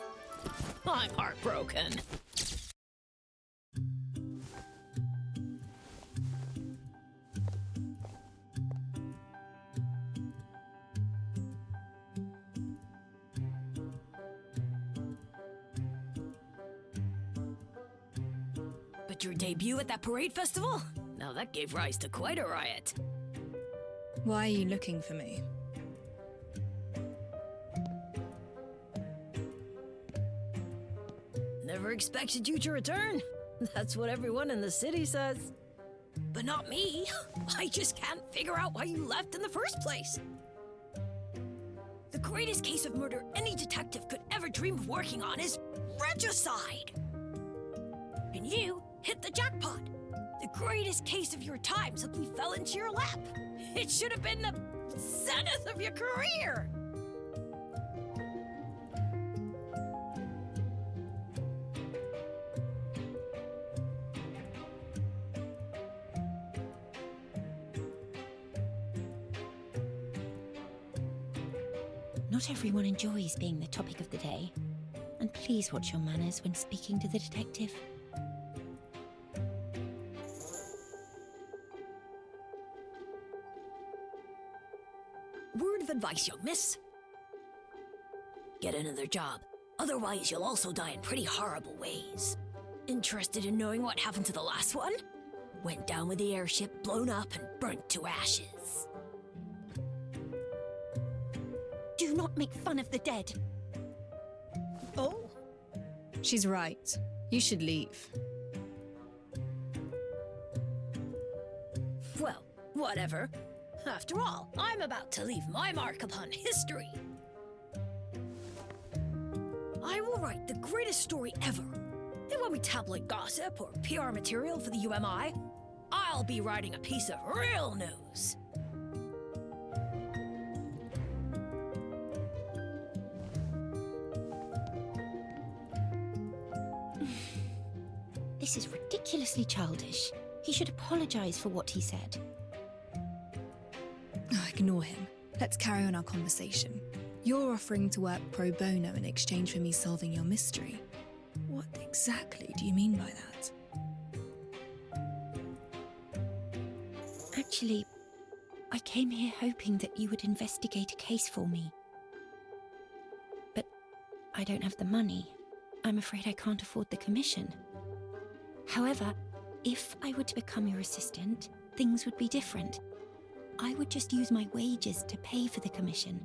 I'm heartbroken. But your debut at that parade festival? Now that gave rise to quite a riot. Why are you looking for me? Never expected you to return. That's what everyone in the city says. But not me. I just can't figure out why you left in the first place. The greatest case of murder any detective could ever dream of working on is regicide. And you hit the jackpot. The greatest case of your time simply fell into your lap. It should have been the zenith of your career. Not everyone enjoys being the topic of the day. And please watch your manners when speaking to the detective. Word of advice, young miss. Get another job. Otherwise, you'll also die in pretty horrible ways. Interested in knowing what happened to the last one? Went down with the airship, blown up and burnt to ashes. Do not make fun of the dead. Oh? She's right. You should leave. Well, whatever. After all, I'm about to leave my mark upon history. I will write the greatest story ever. It won't be tabloid gossip or PR material for the UMI. I'll be writing a piece of real news. This is ridiculously childish. He should apologize for what he said. Ignore him. Let's carry on our conversation. You're offering to work pro bono in exchange for me solving your mystery. What exactly do you mean by that? Actually, I came here hoping that you would investigate a case for me. But I don't have the money. I'm afraid I can't afford the commission. However, if I were to become your assistant, things would be different. I would just use my wages to pay for the commission.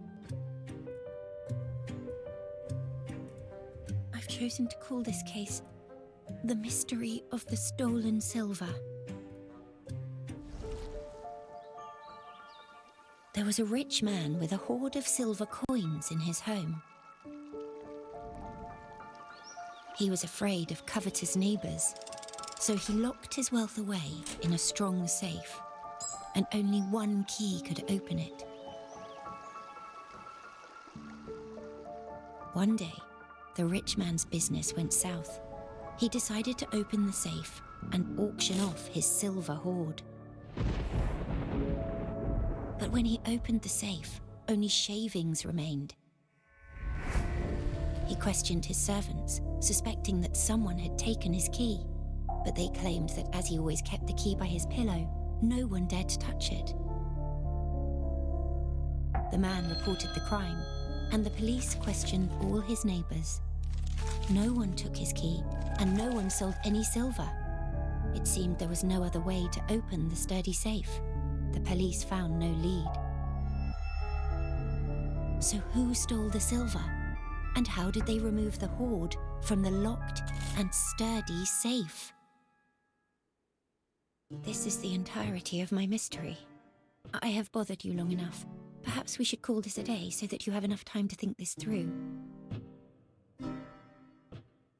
I've chosen to call this case The Mystery of the Stolen Silver. There was a rich man with a hoard of silver coins in his home. He was afraid of covetous neighbors, so he locked his wealth away in a strong safe, and only one key could open it. One day, the rich man's business went south. He decided to open the safe and auction off his silver hoard. But when he opened the safe, only shavings remained. He questioned his servants, suspecting that someone had taken his key, but they claimed that as he always kept the key by his pillow, no one dared to touch it. The man reported the crime, and the police questioned all his neighbors. No one took his key, and no one sold any silver. It seemed there was no other way to open the sturdy safe. The police found no lead. So who stole the silver? And how did they remove the hoard from the locked and sturdy safe? This is the entirety of my mystery. I have bothered you long enough. Perhaps we should call this a day so that you have enough time to think this through.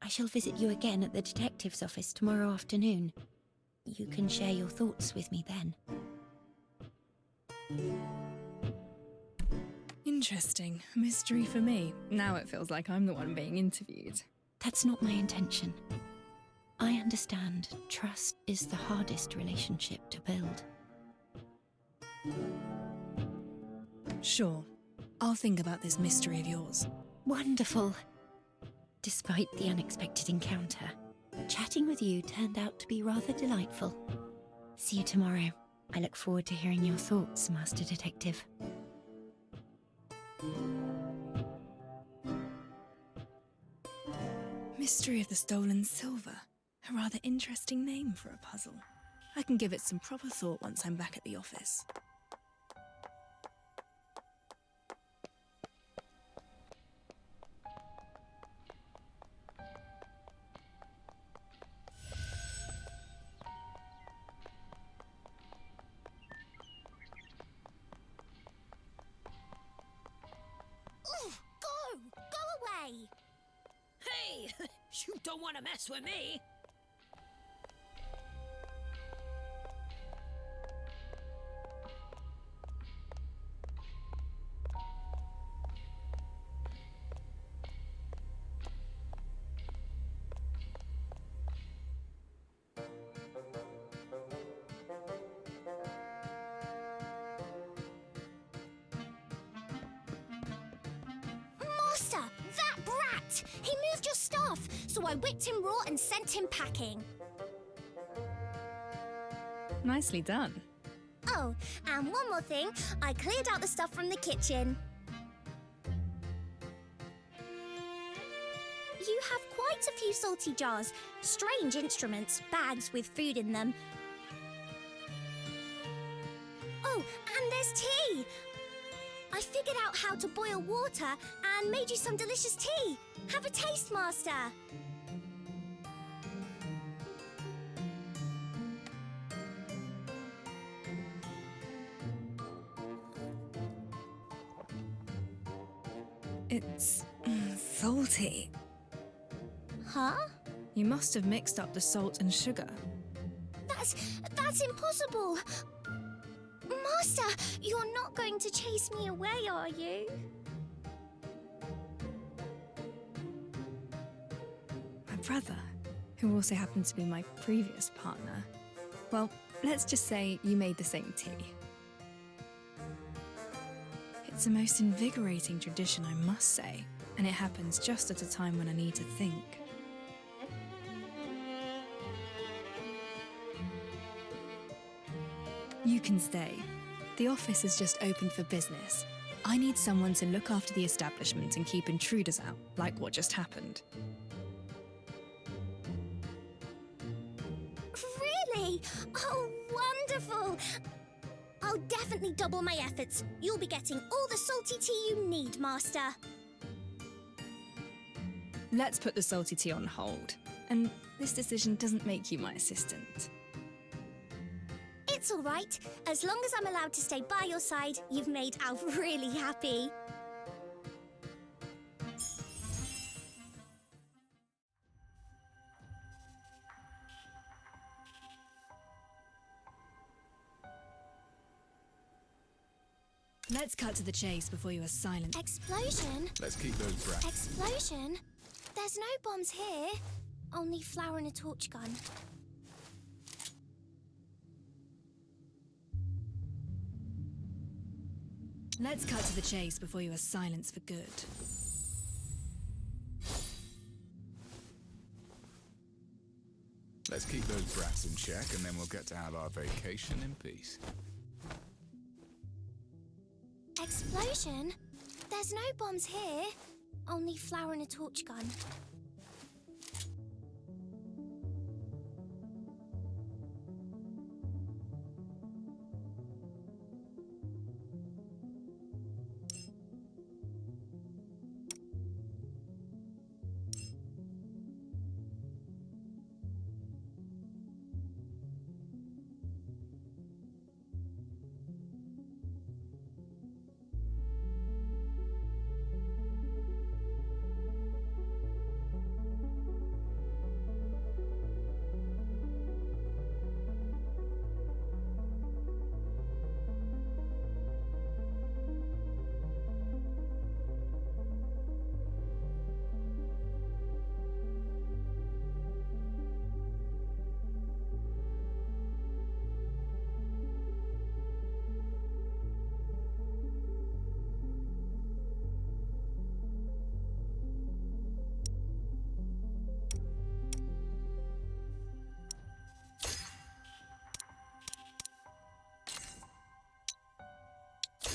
I shall visit you again at the detective's office tomorrow afternoon. You can share your thoughts with me then. Interesting. Mystery for me. Now it feels like I'm the one being interviewed. That's not my intention. I understand trust is the hardest relationship to build. Sure. I'll think about this mystery of yours. Wonderful. Despite the unexpected encounter, chatting with you turned out to be rather delightful. See you tomorrow. I look forward to hearing your thoughts, Master Detective. Mystery of the Stolen Silver. A rather interesting name for a puzzle. I can give it some proper thought once I'm back at the office. Go away! Hey, you don't want to mess with me. Master, that brat! He moved your stuff, so I whipped him raw and sent him packing. Nicely done. Oh, and one more thing, I cleared out the stuff from the kitchen. You have quite a few salty jars, strange instruments, bags with food in them. Oh, and there's tea! I figured out how to boil water and made you some delicious tea. Have a taste, Master. It's salty. Huh? You must have mixed up the salt and sugar. That's impossible. Master, you're not going to chase me away, are you? My brother, who also happened to be my previous partner. Well, let's just say you made the same tea. It's a most invigorating tradition, I must say, and it happens just at a time when I need to think. You can stay. The office is just open for business. I need someone to look after the establishment and keep intruders out, like what just happened. Really? Oh, wonderful! I'll definitely double my efforts. You'll be getting all the salty tea you need, Master. Let's put the salty tea on hold. And this decision doesn't make you my assistant. It's all right. As long as I'm allowed to stay by your side, you've made Alf really happy. Let's cut to the chase before you are silent. Explosion? Let's keep those brats. Explosion? There's no bombs here. Only flour and a torch gun. Let's cut to the chase before you are silenced for good. Let's keep those brats in check, and then we'll get to have our vacation in peace. Explosion? Explosion? There's no bombs here. Only flour and a torch gun.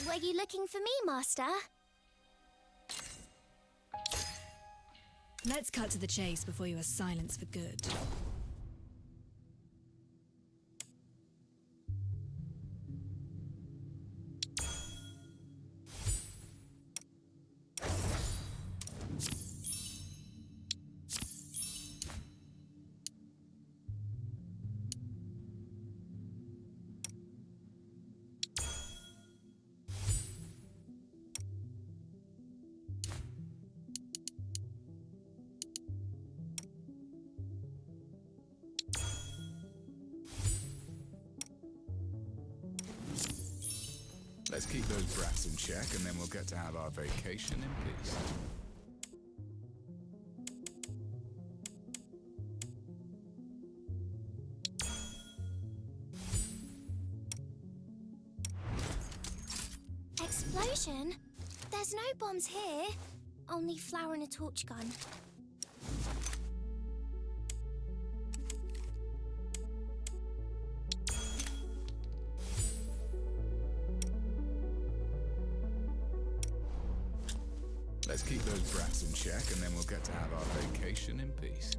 Were you looking for me, Master? Let's cut to the chase before you are silenced for good. Let's keep those brats in check, and then we'll get to have our vacation in peace. Explosion? There's no bombs here. Only flour and a torch gun. Let's keep those brats in check, and then we'll get to have our vacation in peace.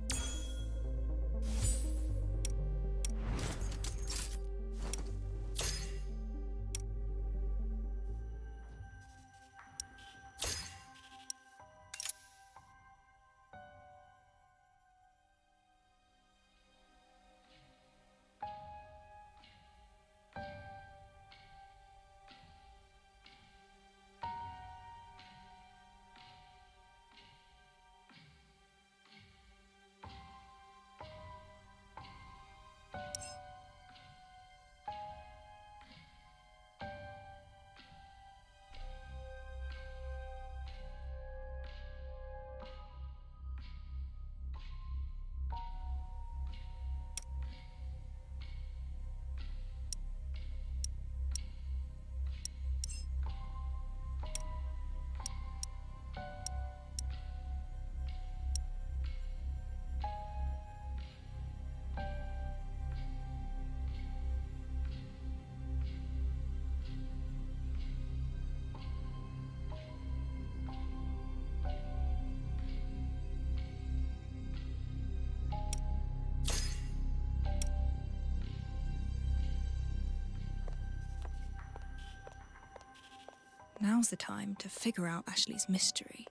Now's the time to figure out Ashley's mystery.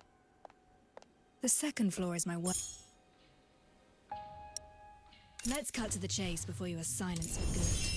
The second floor is my work. Let's cut to the chase before you are silenced for good.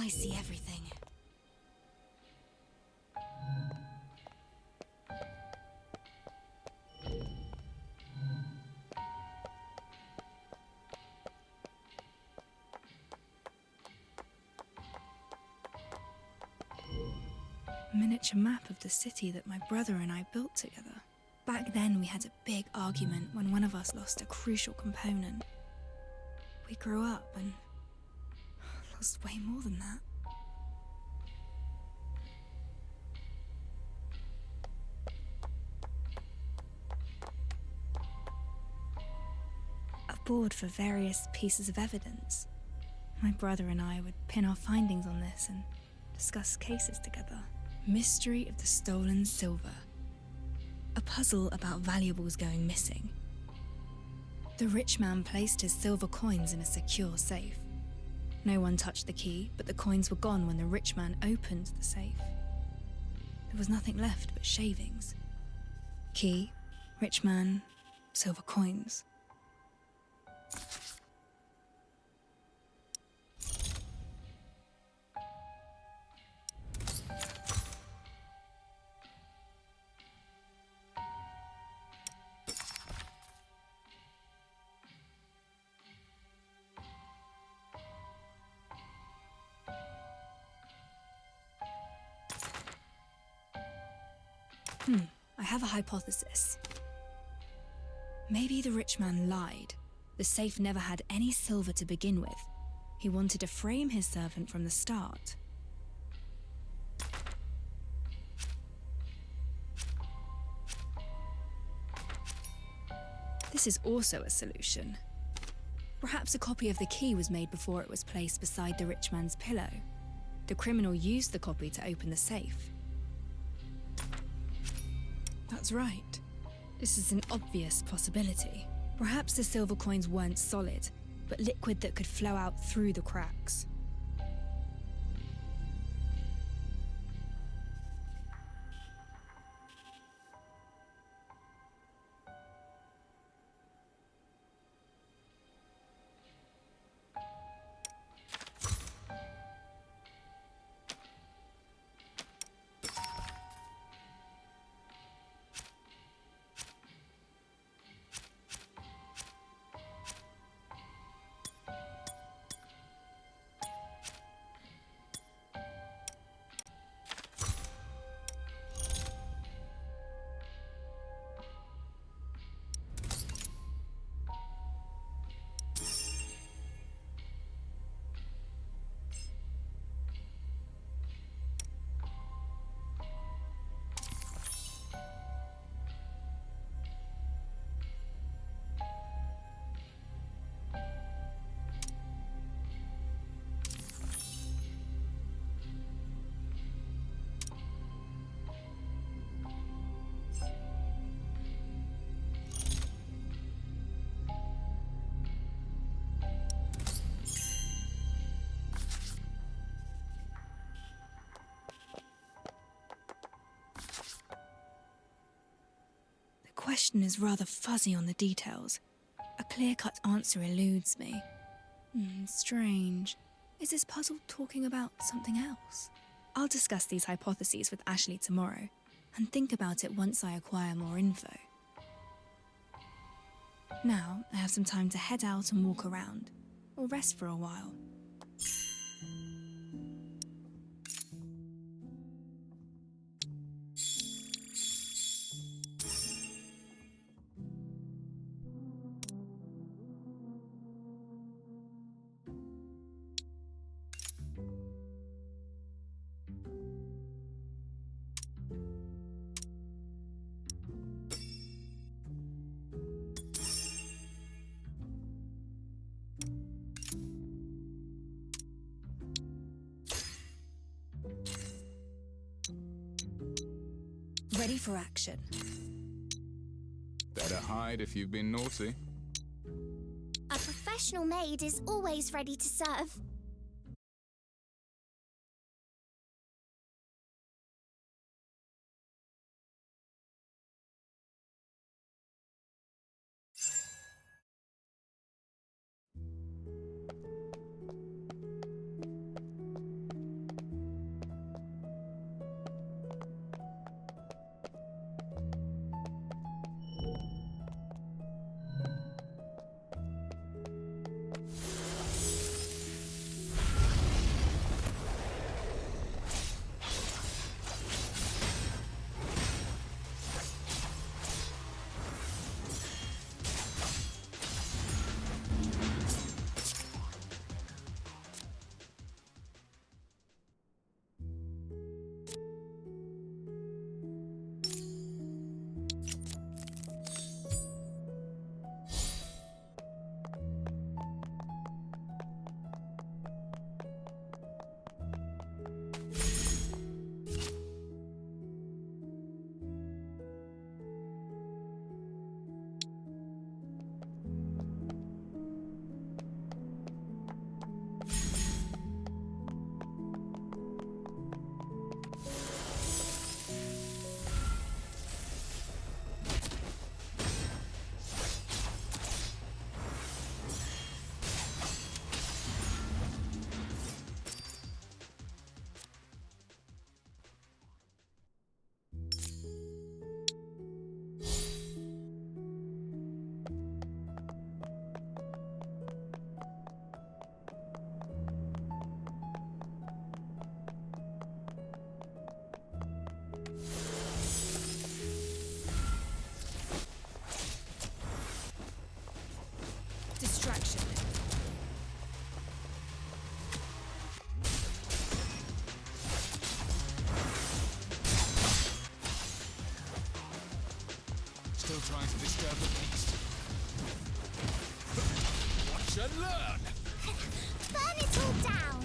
I see everything. Miniature map of the city that my brother and I built together. Back then, we had a big argument when one of us lost a crucial component. We grew up and lost way more than that. A board for various pieces of evidence. My brother and I would pin our findings on this and discuss cases together. Mystery of the Stolen Silver. A puzzle about valuables going missing. The rich man placed his silver coins in a secure safe. No one touched the key, but the coins were gone when the rich man opened the safe. There was nothing left but shavings. Key, rich man, silver coins. I have a hypothesis. Maybe the rich man lied. The safe never had any silver to begin with. He wanted to frame his servant from the start. This is also a solution. Perhaps a copy of the key was made before it was placed beside the rich man's pillow. The criminal used the copy to open the safe. That's right. This is an obvious possibility. Perhaps the silver coins weren't solid, but liquid that could flow out through the cracks. The question is rather fuzzy on the details. A clear-cut answer eludes me. Strange. Is this puzzle talking about something else? I'll discuss these hypotheses with Ashley tomorrow, and think about it once I acquire more info. Now, I have some time to head out and walk around, or rest for a while. Ready for action. Better hide if you've been naughty. A professional maid is always ready to serve. trying to disturb the peace. Watch and learn! Burn it all down!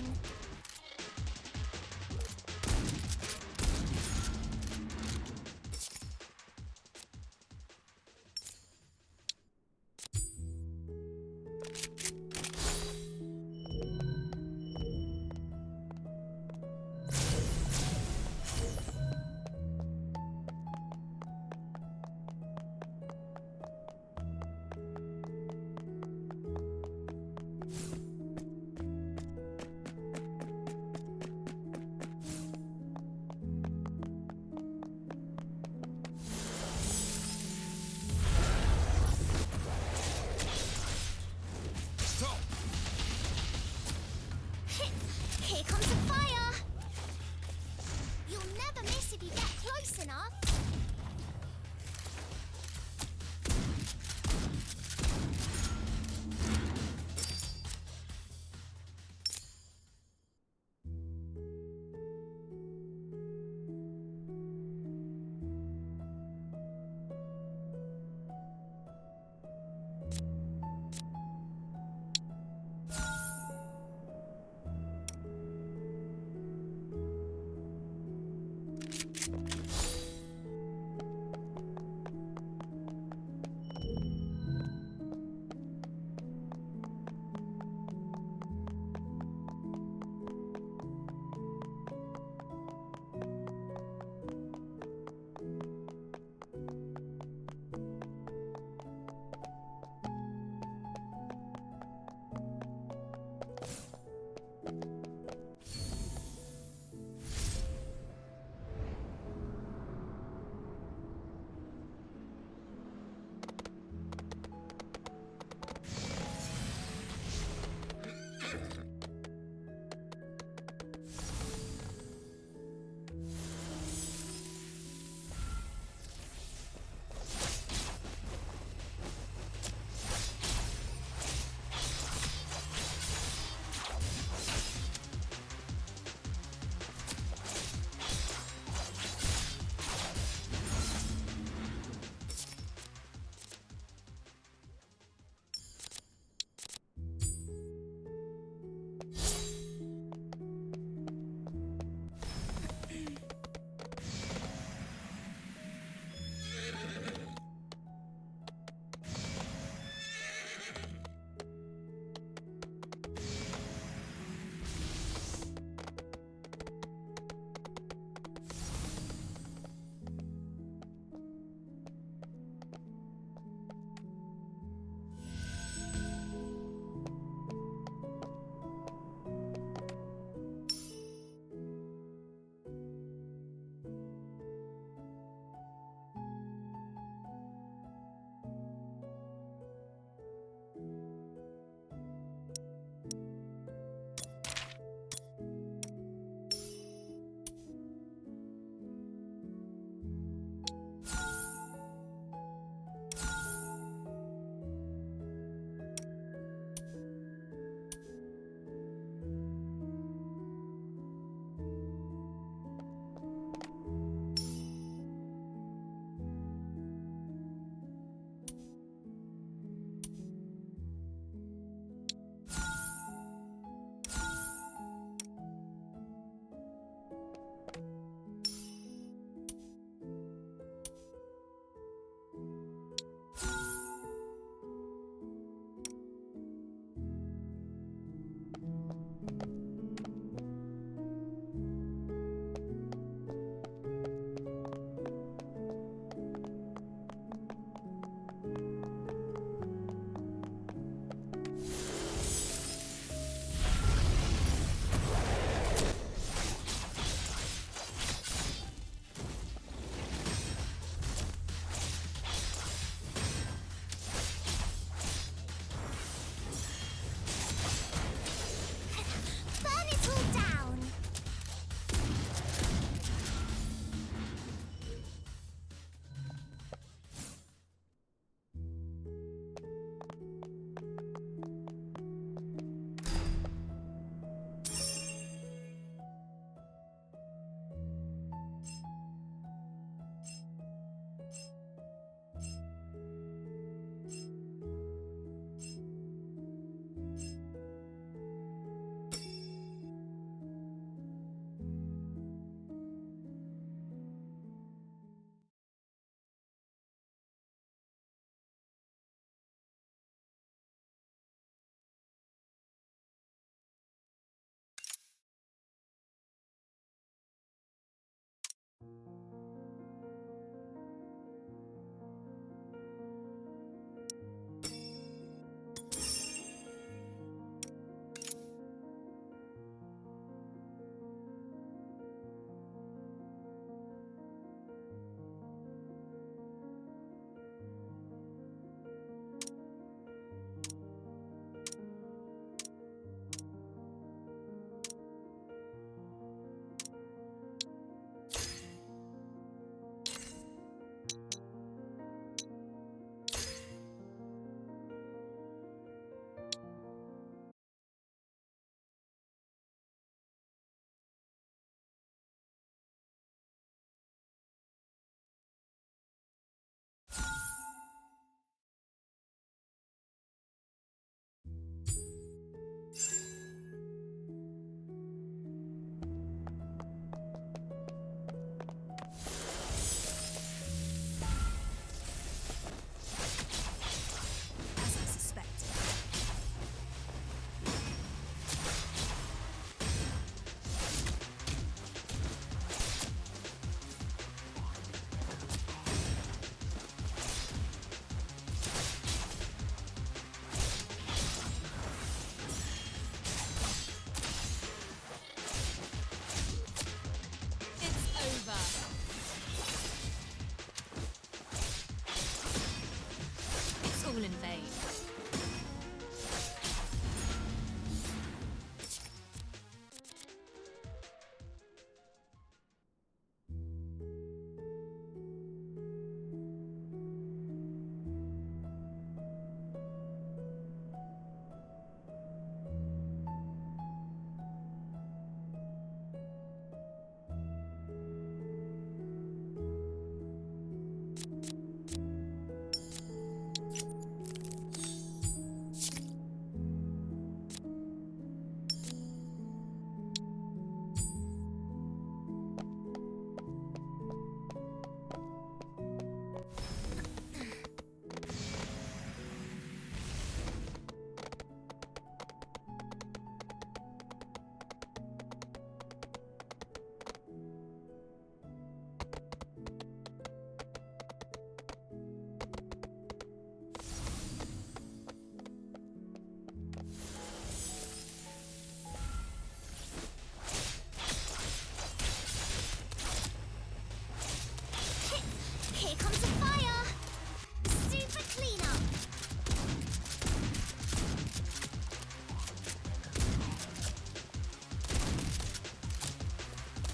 Stop! Here comes the fire! You'll never miss if you get close enough.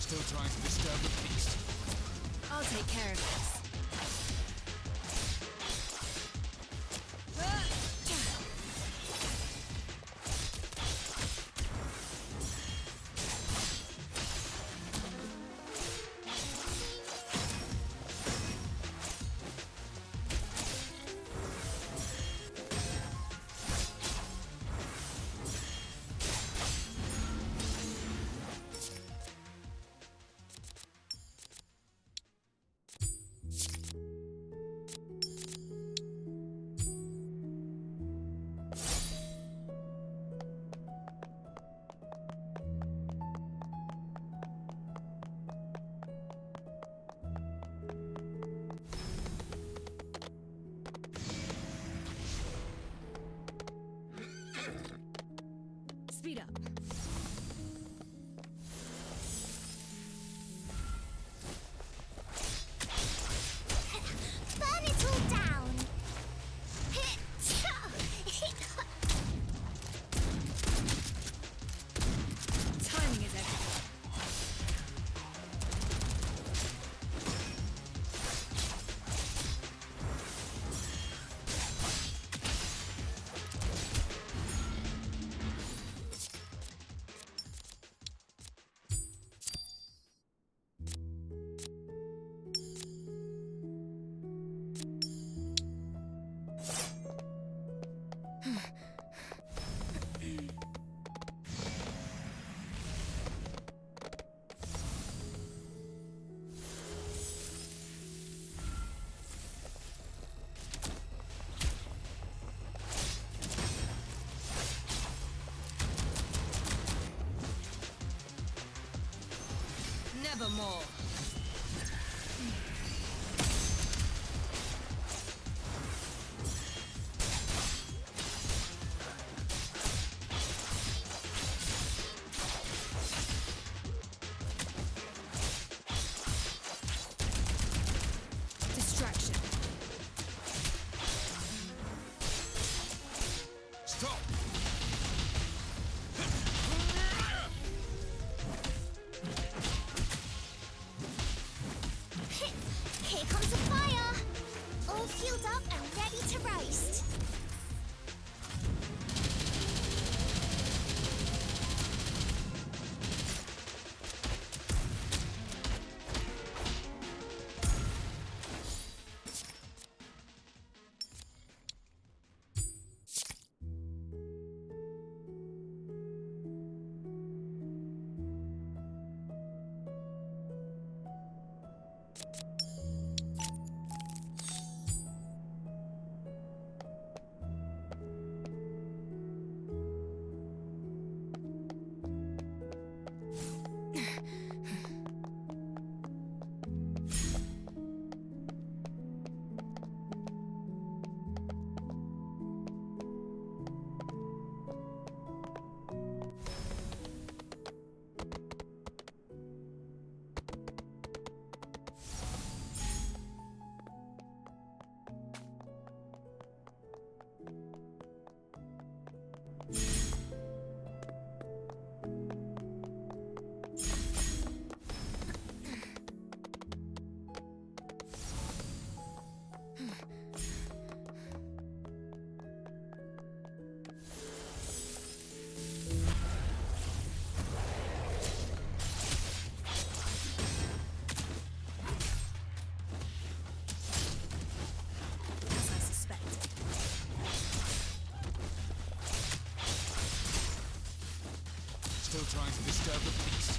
Still trying to disturb the peace. I'll take care of this. Speed up. Burn it all down! Timing is everything. Nevermore. Distraction. Stop! Here comes a fire! All fueled up and ready to roast. As I suspected. Still trying to disturb the peace.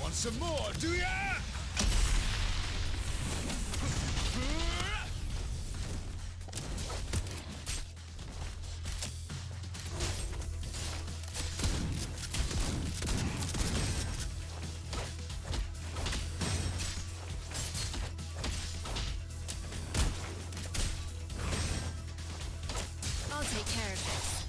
Want some more, do ya? I'll take care of this.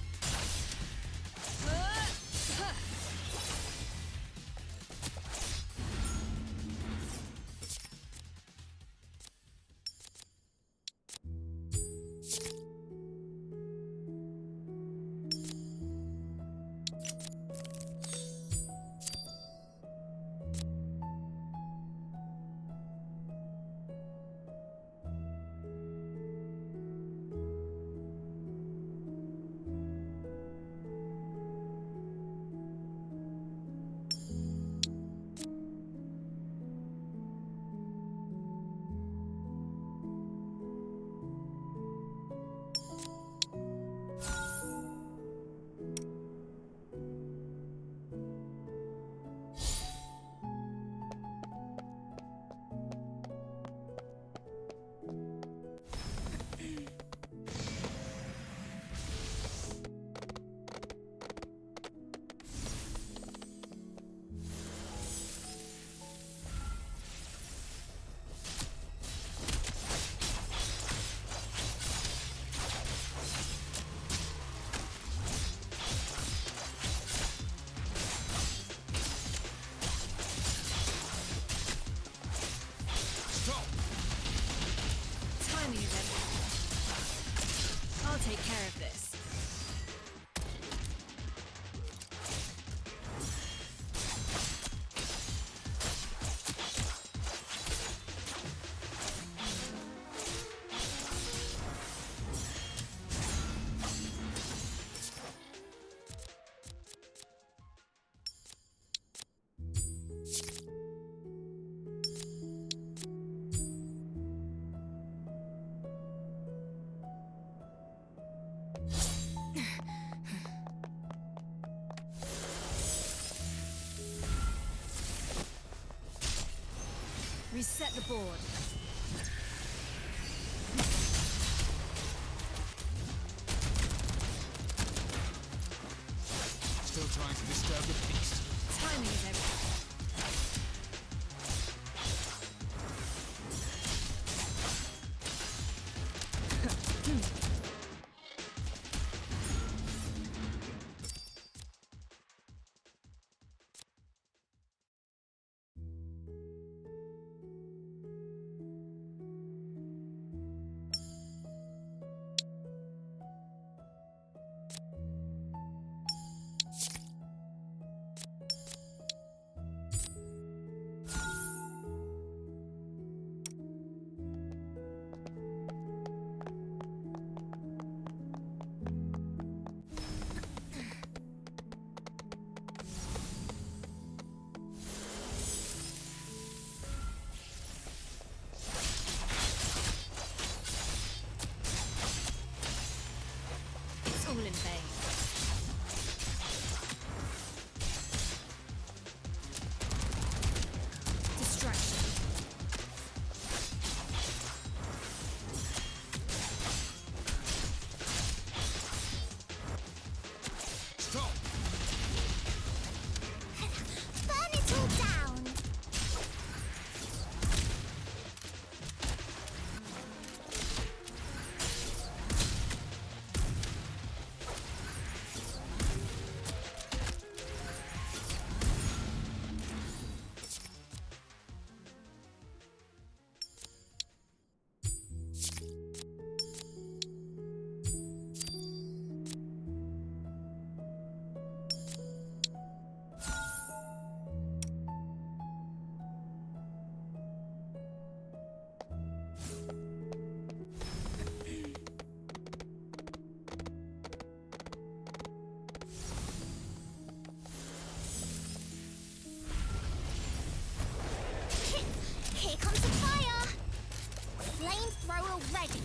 Reset the board. Still trying to disturb the peace. Timing is everything. It's all in vain. Distraction. Stop! Burn it all down! Here comes the fire! Flamethrower ready!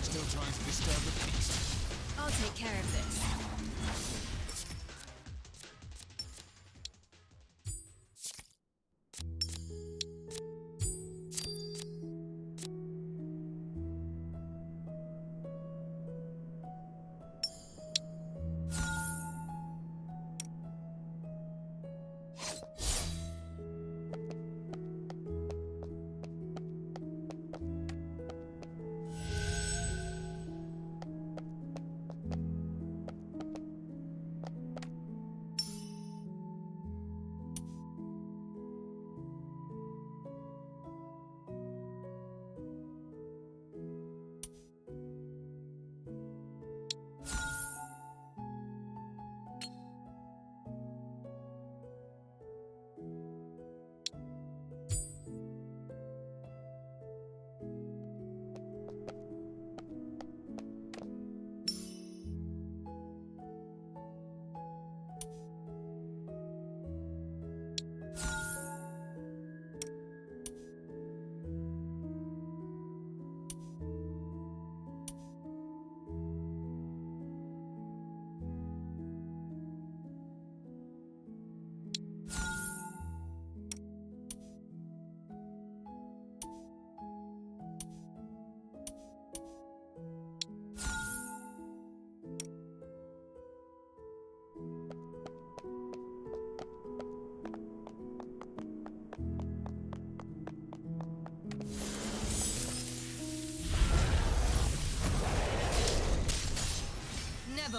Still trying to disturb the peace. I'll take care of this.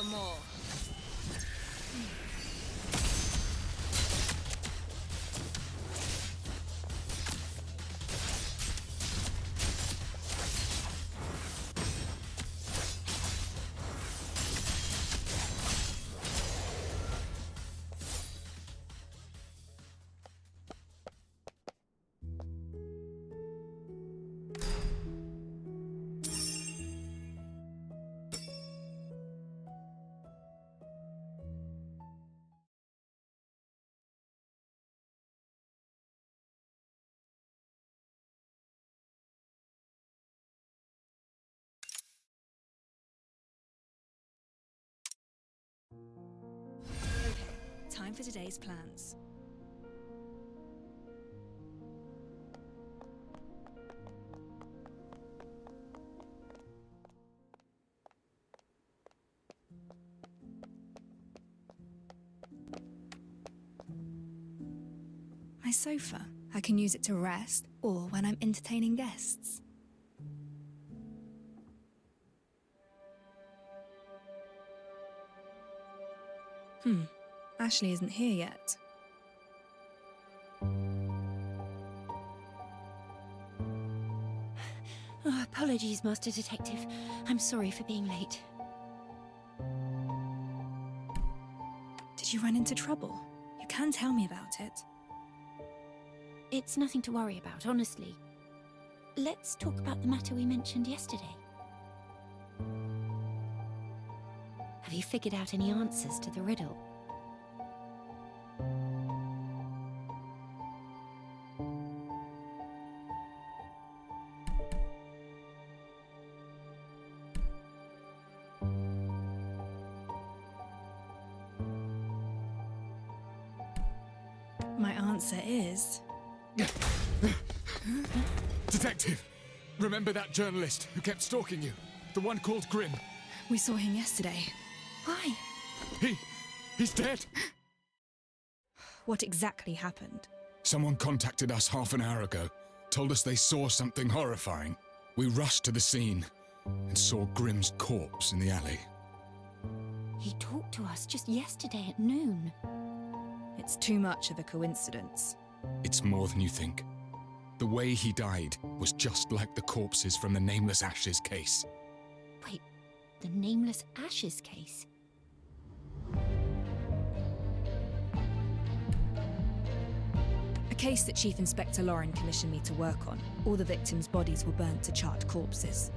for more. Okay, time for today's plans. My sofa. I can use it to rest, or when I'm entertaining guests. Ashley isn't here yet. Oh, apologies, Master Detective. I'm sorry for being late. Did you run into trouble? You can tell me about it. It's nothing to worry about, honestly. Let's talk about the matter we mentioned yesterday. Have you figured out any answers to the riddle? My answer is... Detective! Remember that journalist who kept stalking you? The one called Grimm? We saw him yesterday. Why? He's dead! What exactly happened? Someone contacted us half an hour ago, told us they saw something horrifying. We rushed to the scene and saw Grimm's corpse in the alley. He talked to us just yesterday at noon. It's too much of a coincidence. It's more than you think. The way he died was just like the corpses from the Nameless Ashes case. Wait, the Nameless Ashes case? A case that Chief Inspector Lauren commissioned me to work on. All the victims' bodies were burnt to charred corpses.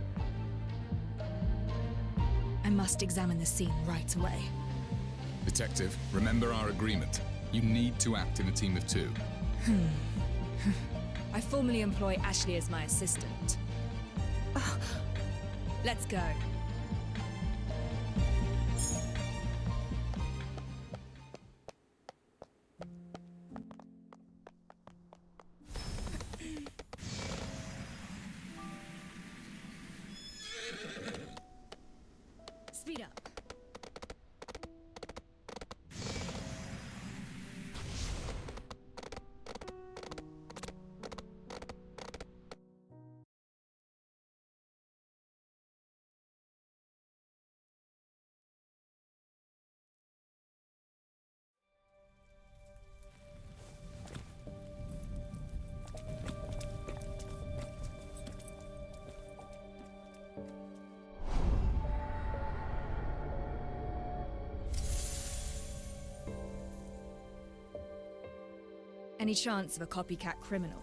I must examine the scene right away. Detective, remember our agreement. You need to act in a team of two. I formally employ Ashley as my assistant. Let's go. Speed up. Any chance of a copycat criminal?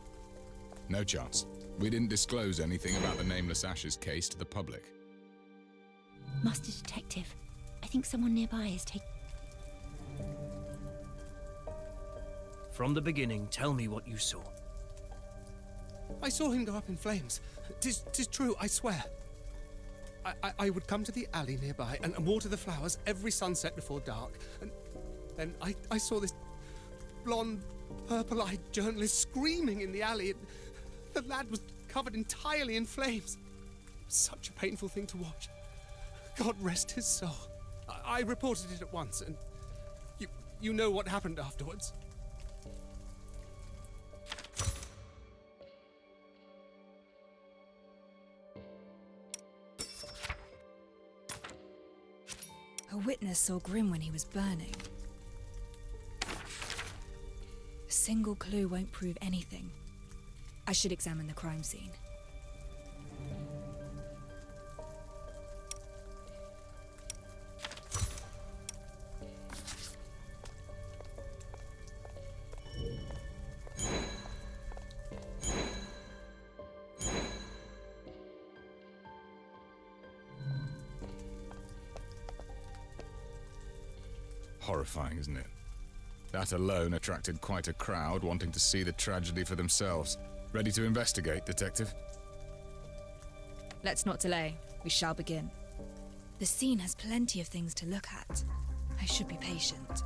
No chance. We didn't disclose anything about the Nameless Ashes case to the public. Master Detective, I think someone nearby is taking... From the beginning, tell me what you saw. I saw him go up in flames. Tis true, I swear. I would come to the alley nearby and water the flowers every sunset before dark. And then I saw this blonde, purple-eyed journalist screaming in the alley. The lad was covered entirely in flames. It was such a painful thing to watch. God rest his soul. I reported it at once, and you know what happened afterwards. A witness saw Grimm when he was burning. A single clue won't prove anything. I should examine the crime scene. Horrifying, isn't it? That alone attracted quite a crowd wanting to see the tragedy for themselves. Ready to investigate, Detective? Let's not delay. We shall begin. The scene has plenty of things to look at. I should be patient.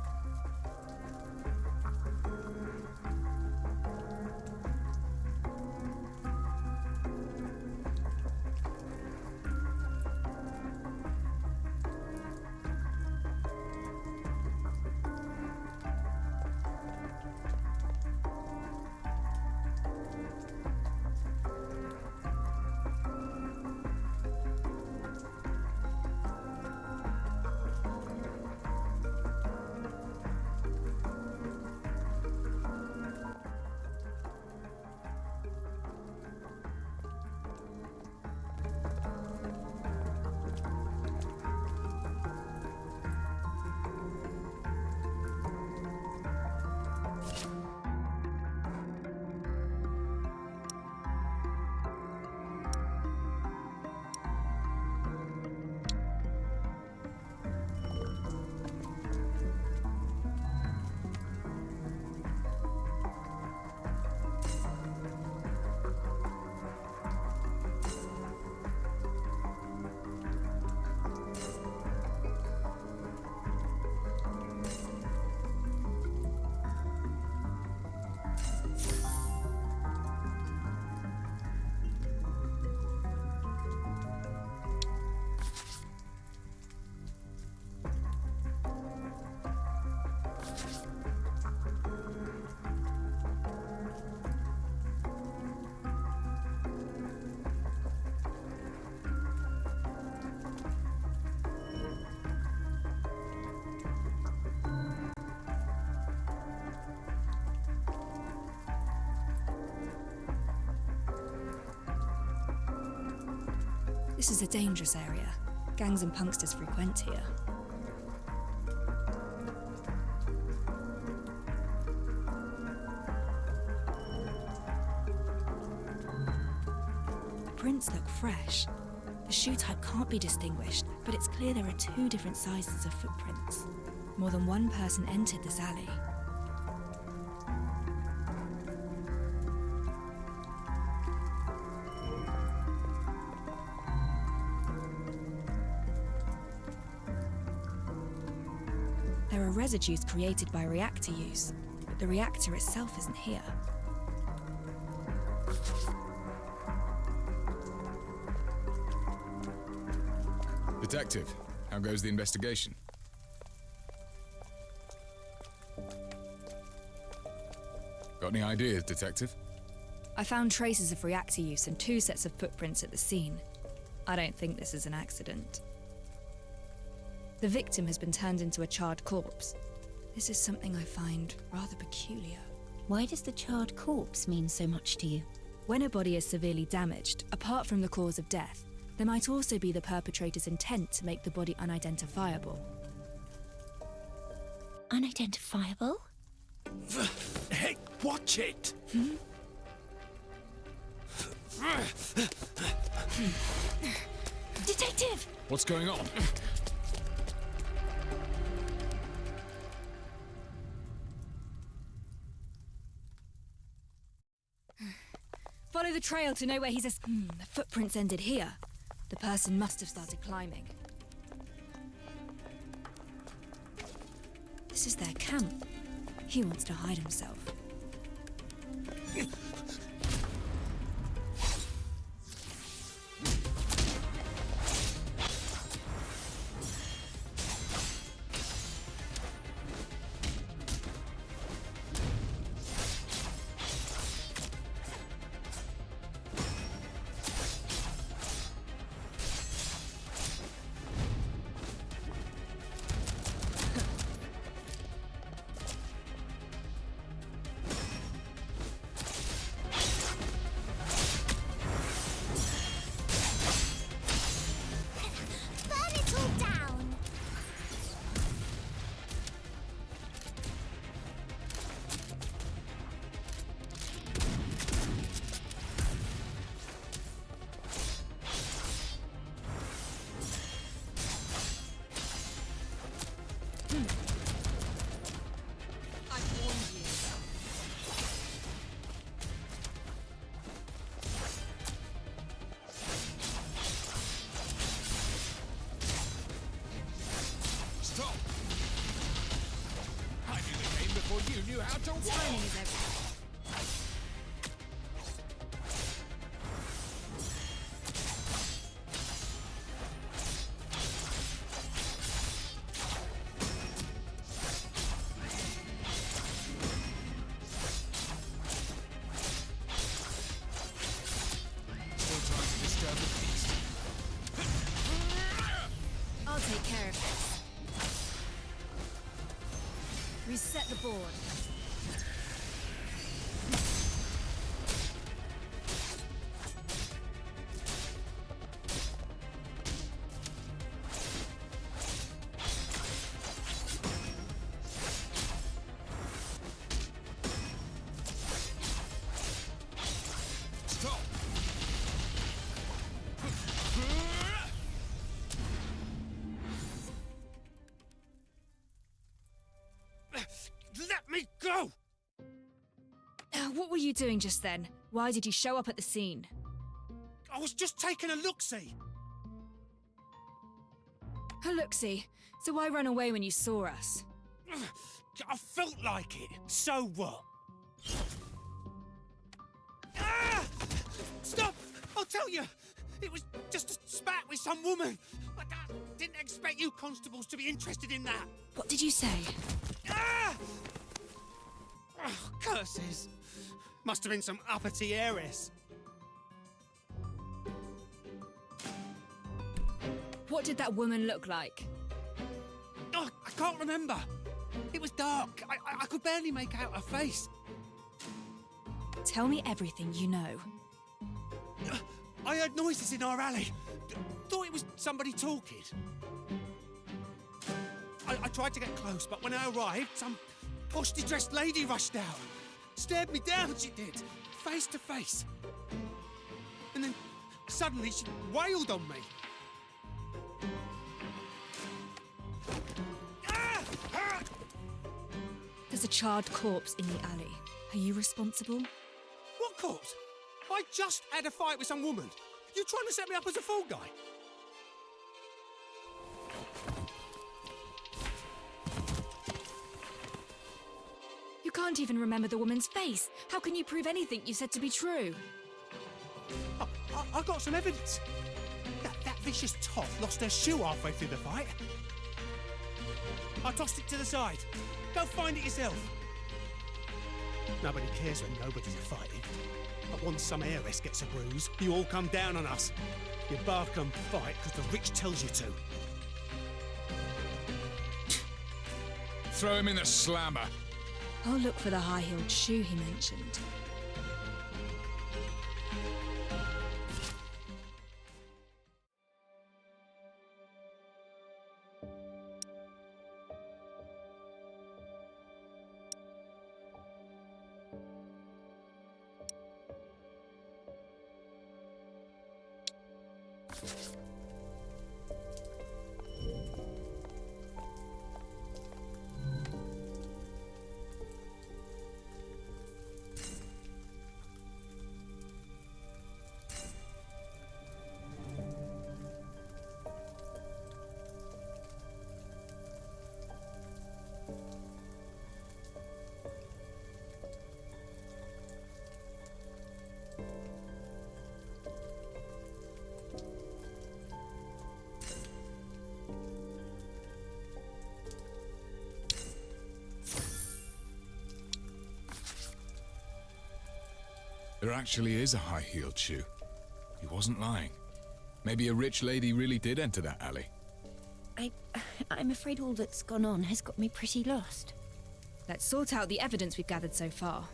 This is a dangerous area. Gangs and punksters frequent here. The prints look fresh. The shoe type can't be distinguished, but it's clear there are two different sizes of footprints. More than one person entered this alley. There are residues created by reactor use, but the reactor itself isn't here. Detective, how goes the investigation? Got any ideas, Detective? I found traces of reactor use and 2 sets of footprints at the scene. I don't think this is an accident. The victim has been turned into a charred corpse. This is something I find rather peculiar. Why does the charred corpse mean so much to you? When a body is severely damaged, apart from the cause of death, there might also be the perpetrator's intent to make the body unidentifiable. Unidentifiable? Hey, watch it! Detective! What's going on? Follow the trail to know where he's the footprints ended here. The person must have started climbing. This is their camp. He wants to hide himself. Timing is everything. I'll take care of this. Reset the board. Stop! Let me go! What were you doing just then? Why did you show up at the scene? I was just taking a look-see. A look-see. So why run away when you saw us? I felt like it. So what? Ah! Stop! I'll tell you. It was just a spat with some woman. I didn't expect you constables to be interested in that. What did you say? Ah! Oh, curses. Must have been some uppity heiress. What did that woman look like? Oh, I can't remember. It was dark. I could barely make out her face. Tell me everything you know. I heard noises in our alley. Thought it was somebody talking. I tried to get close, but when I arrived, some poshly dressed lady rushed out. Stared me down, she did. Face to face. And then suddenly she wailed on me. Ah! Ah! There's a charred corpse in the alley. Are you responsible? What corpse? I just had a fight with some woman. You trying to set me up as a fall guy? You can't even remember the woman's face. How can you prove anything you said to be true? I got some evidence. That vicious toff lost her shoe halfway through the fight. I tossed it to the side. Go find it yourself. Nobody cares when nobody's fighting. But once some heiress gets a bruise, you all come down on us. You bark and bite because the rich tells you to. Throw him in the slammer. I'll look for the high-heeled shoe he mentioned. There actually is a high-heeled shoe. He wasn't lying. Maybe a rich lady really did enter that alley. I'm afraid all that's gone on has got me pretty lost. Let's sort out the evidence we've gathered so far.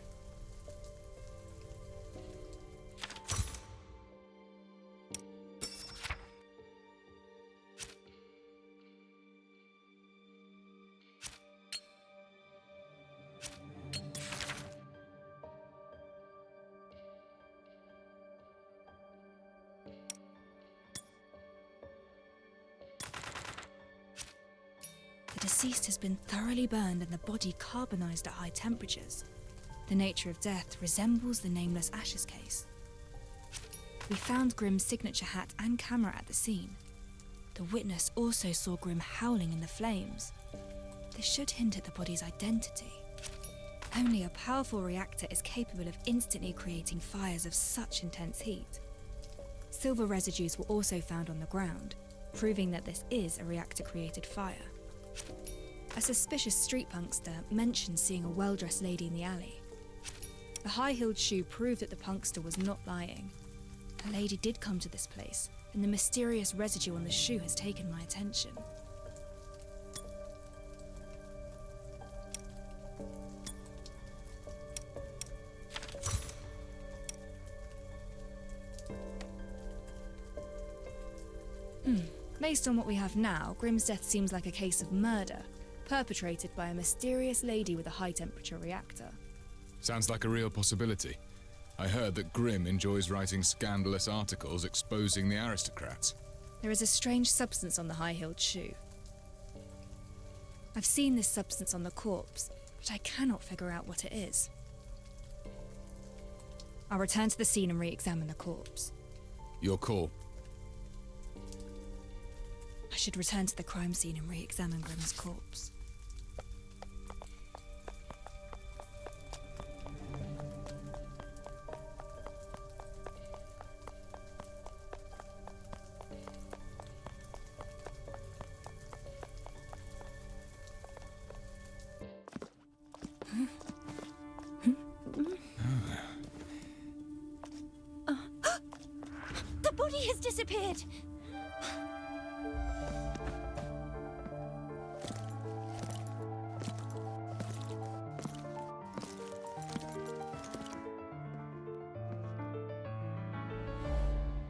The deceased has been thoroughly burned and the body carbonized at high temperatures. The nature of death resembles the Nameless Ashes case. We found Grimm's signature hat and camera at the scene. The witness also saw Grimm howling in the flames. This should hint at the body's identity. Only a powerful reactor is capable of instantly creating fires of such intense heat. Silver residues were also found on the ground, proving that this is a reactor-created fire. A suspicious street punkster mentioned seeing a well-dressed lady in the alley. The high-heeled shoe proved that the punkster was not lying. A lady did come to this place, and the mysterious residue on the shoe has taken my attention. Based on what we have now, Grimm's death seems like a case of murder, perpetrated by a mysterious lady with a high-temperature reactor. Sounds like a real possibility. I heard that Grimm enjoys writing scandalous articles exposing the aristocrats. There is a strange substance on the high-heeled shoe. I've seen this substance on the corpse, but I cannot figure out what it is. I'll return to the scene and re-examine the corpse. Your call. I should return to the crime scene and re-examine Grimm's corpse. The body has disappeared!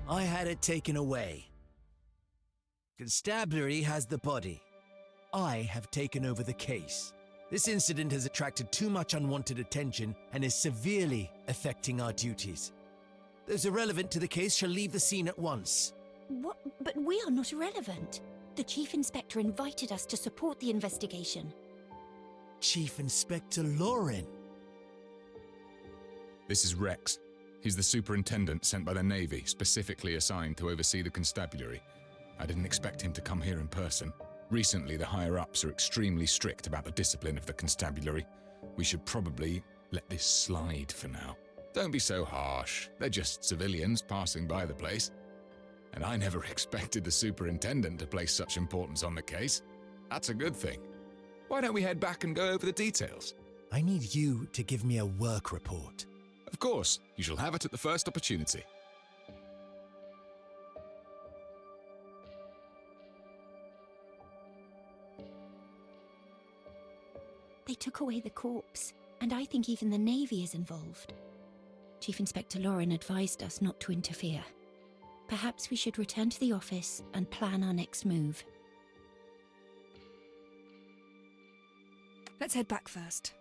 I had it taken away. Constabulary has the body. I have taken over the case. This incident has attracted too much unwanted attention and is severely affecting our duties. Those irrelevant to the case shall leave the scene at once. What? But we are not irrelevant. The Chief Inspector invited us to support the investigation. Chief Inspector Lauren. This is Rex. He's the superintendent sent by the Navy, specifically assigned to oversee the constabulary. I didn't expect him to come here in person. Recently, the higher-ups are extremely strict about the discipline of the constabulary. We should probably let this slide for now. Don't be so harsh. They're just civilians passing by the place. And I never expected the superintendent to place such importance on the case. That's a good thing. Why don't we head back and go over the details? I need you to give me a work report. Of course, you shall have it at the first opportunity. They took away the corpse, and I think even the Navy is involved. Chief Inspector Lauren advised us not to interfere. Perhaps we should return to the office and plan our next move. Let's head back first.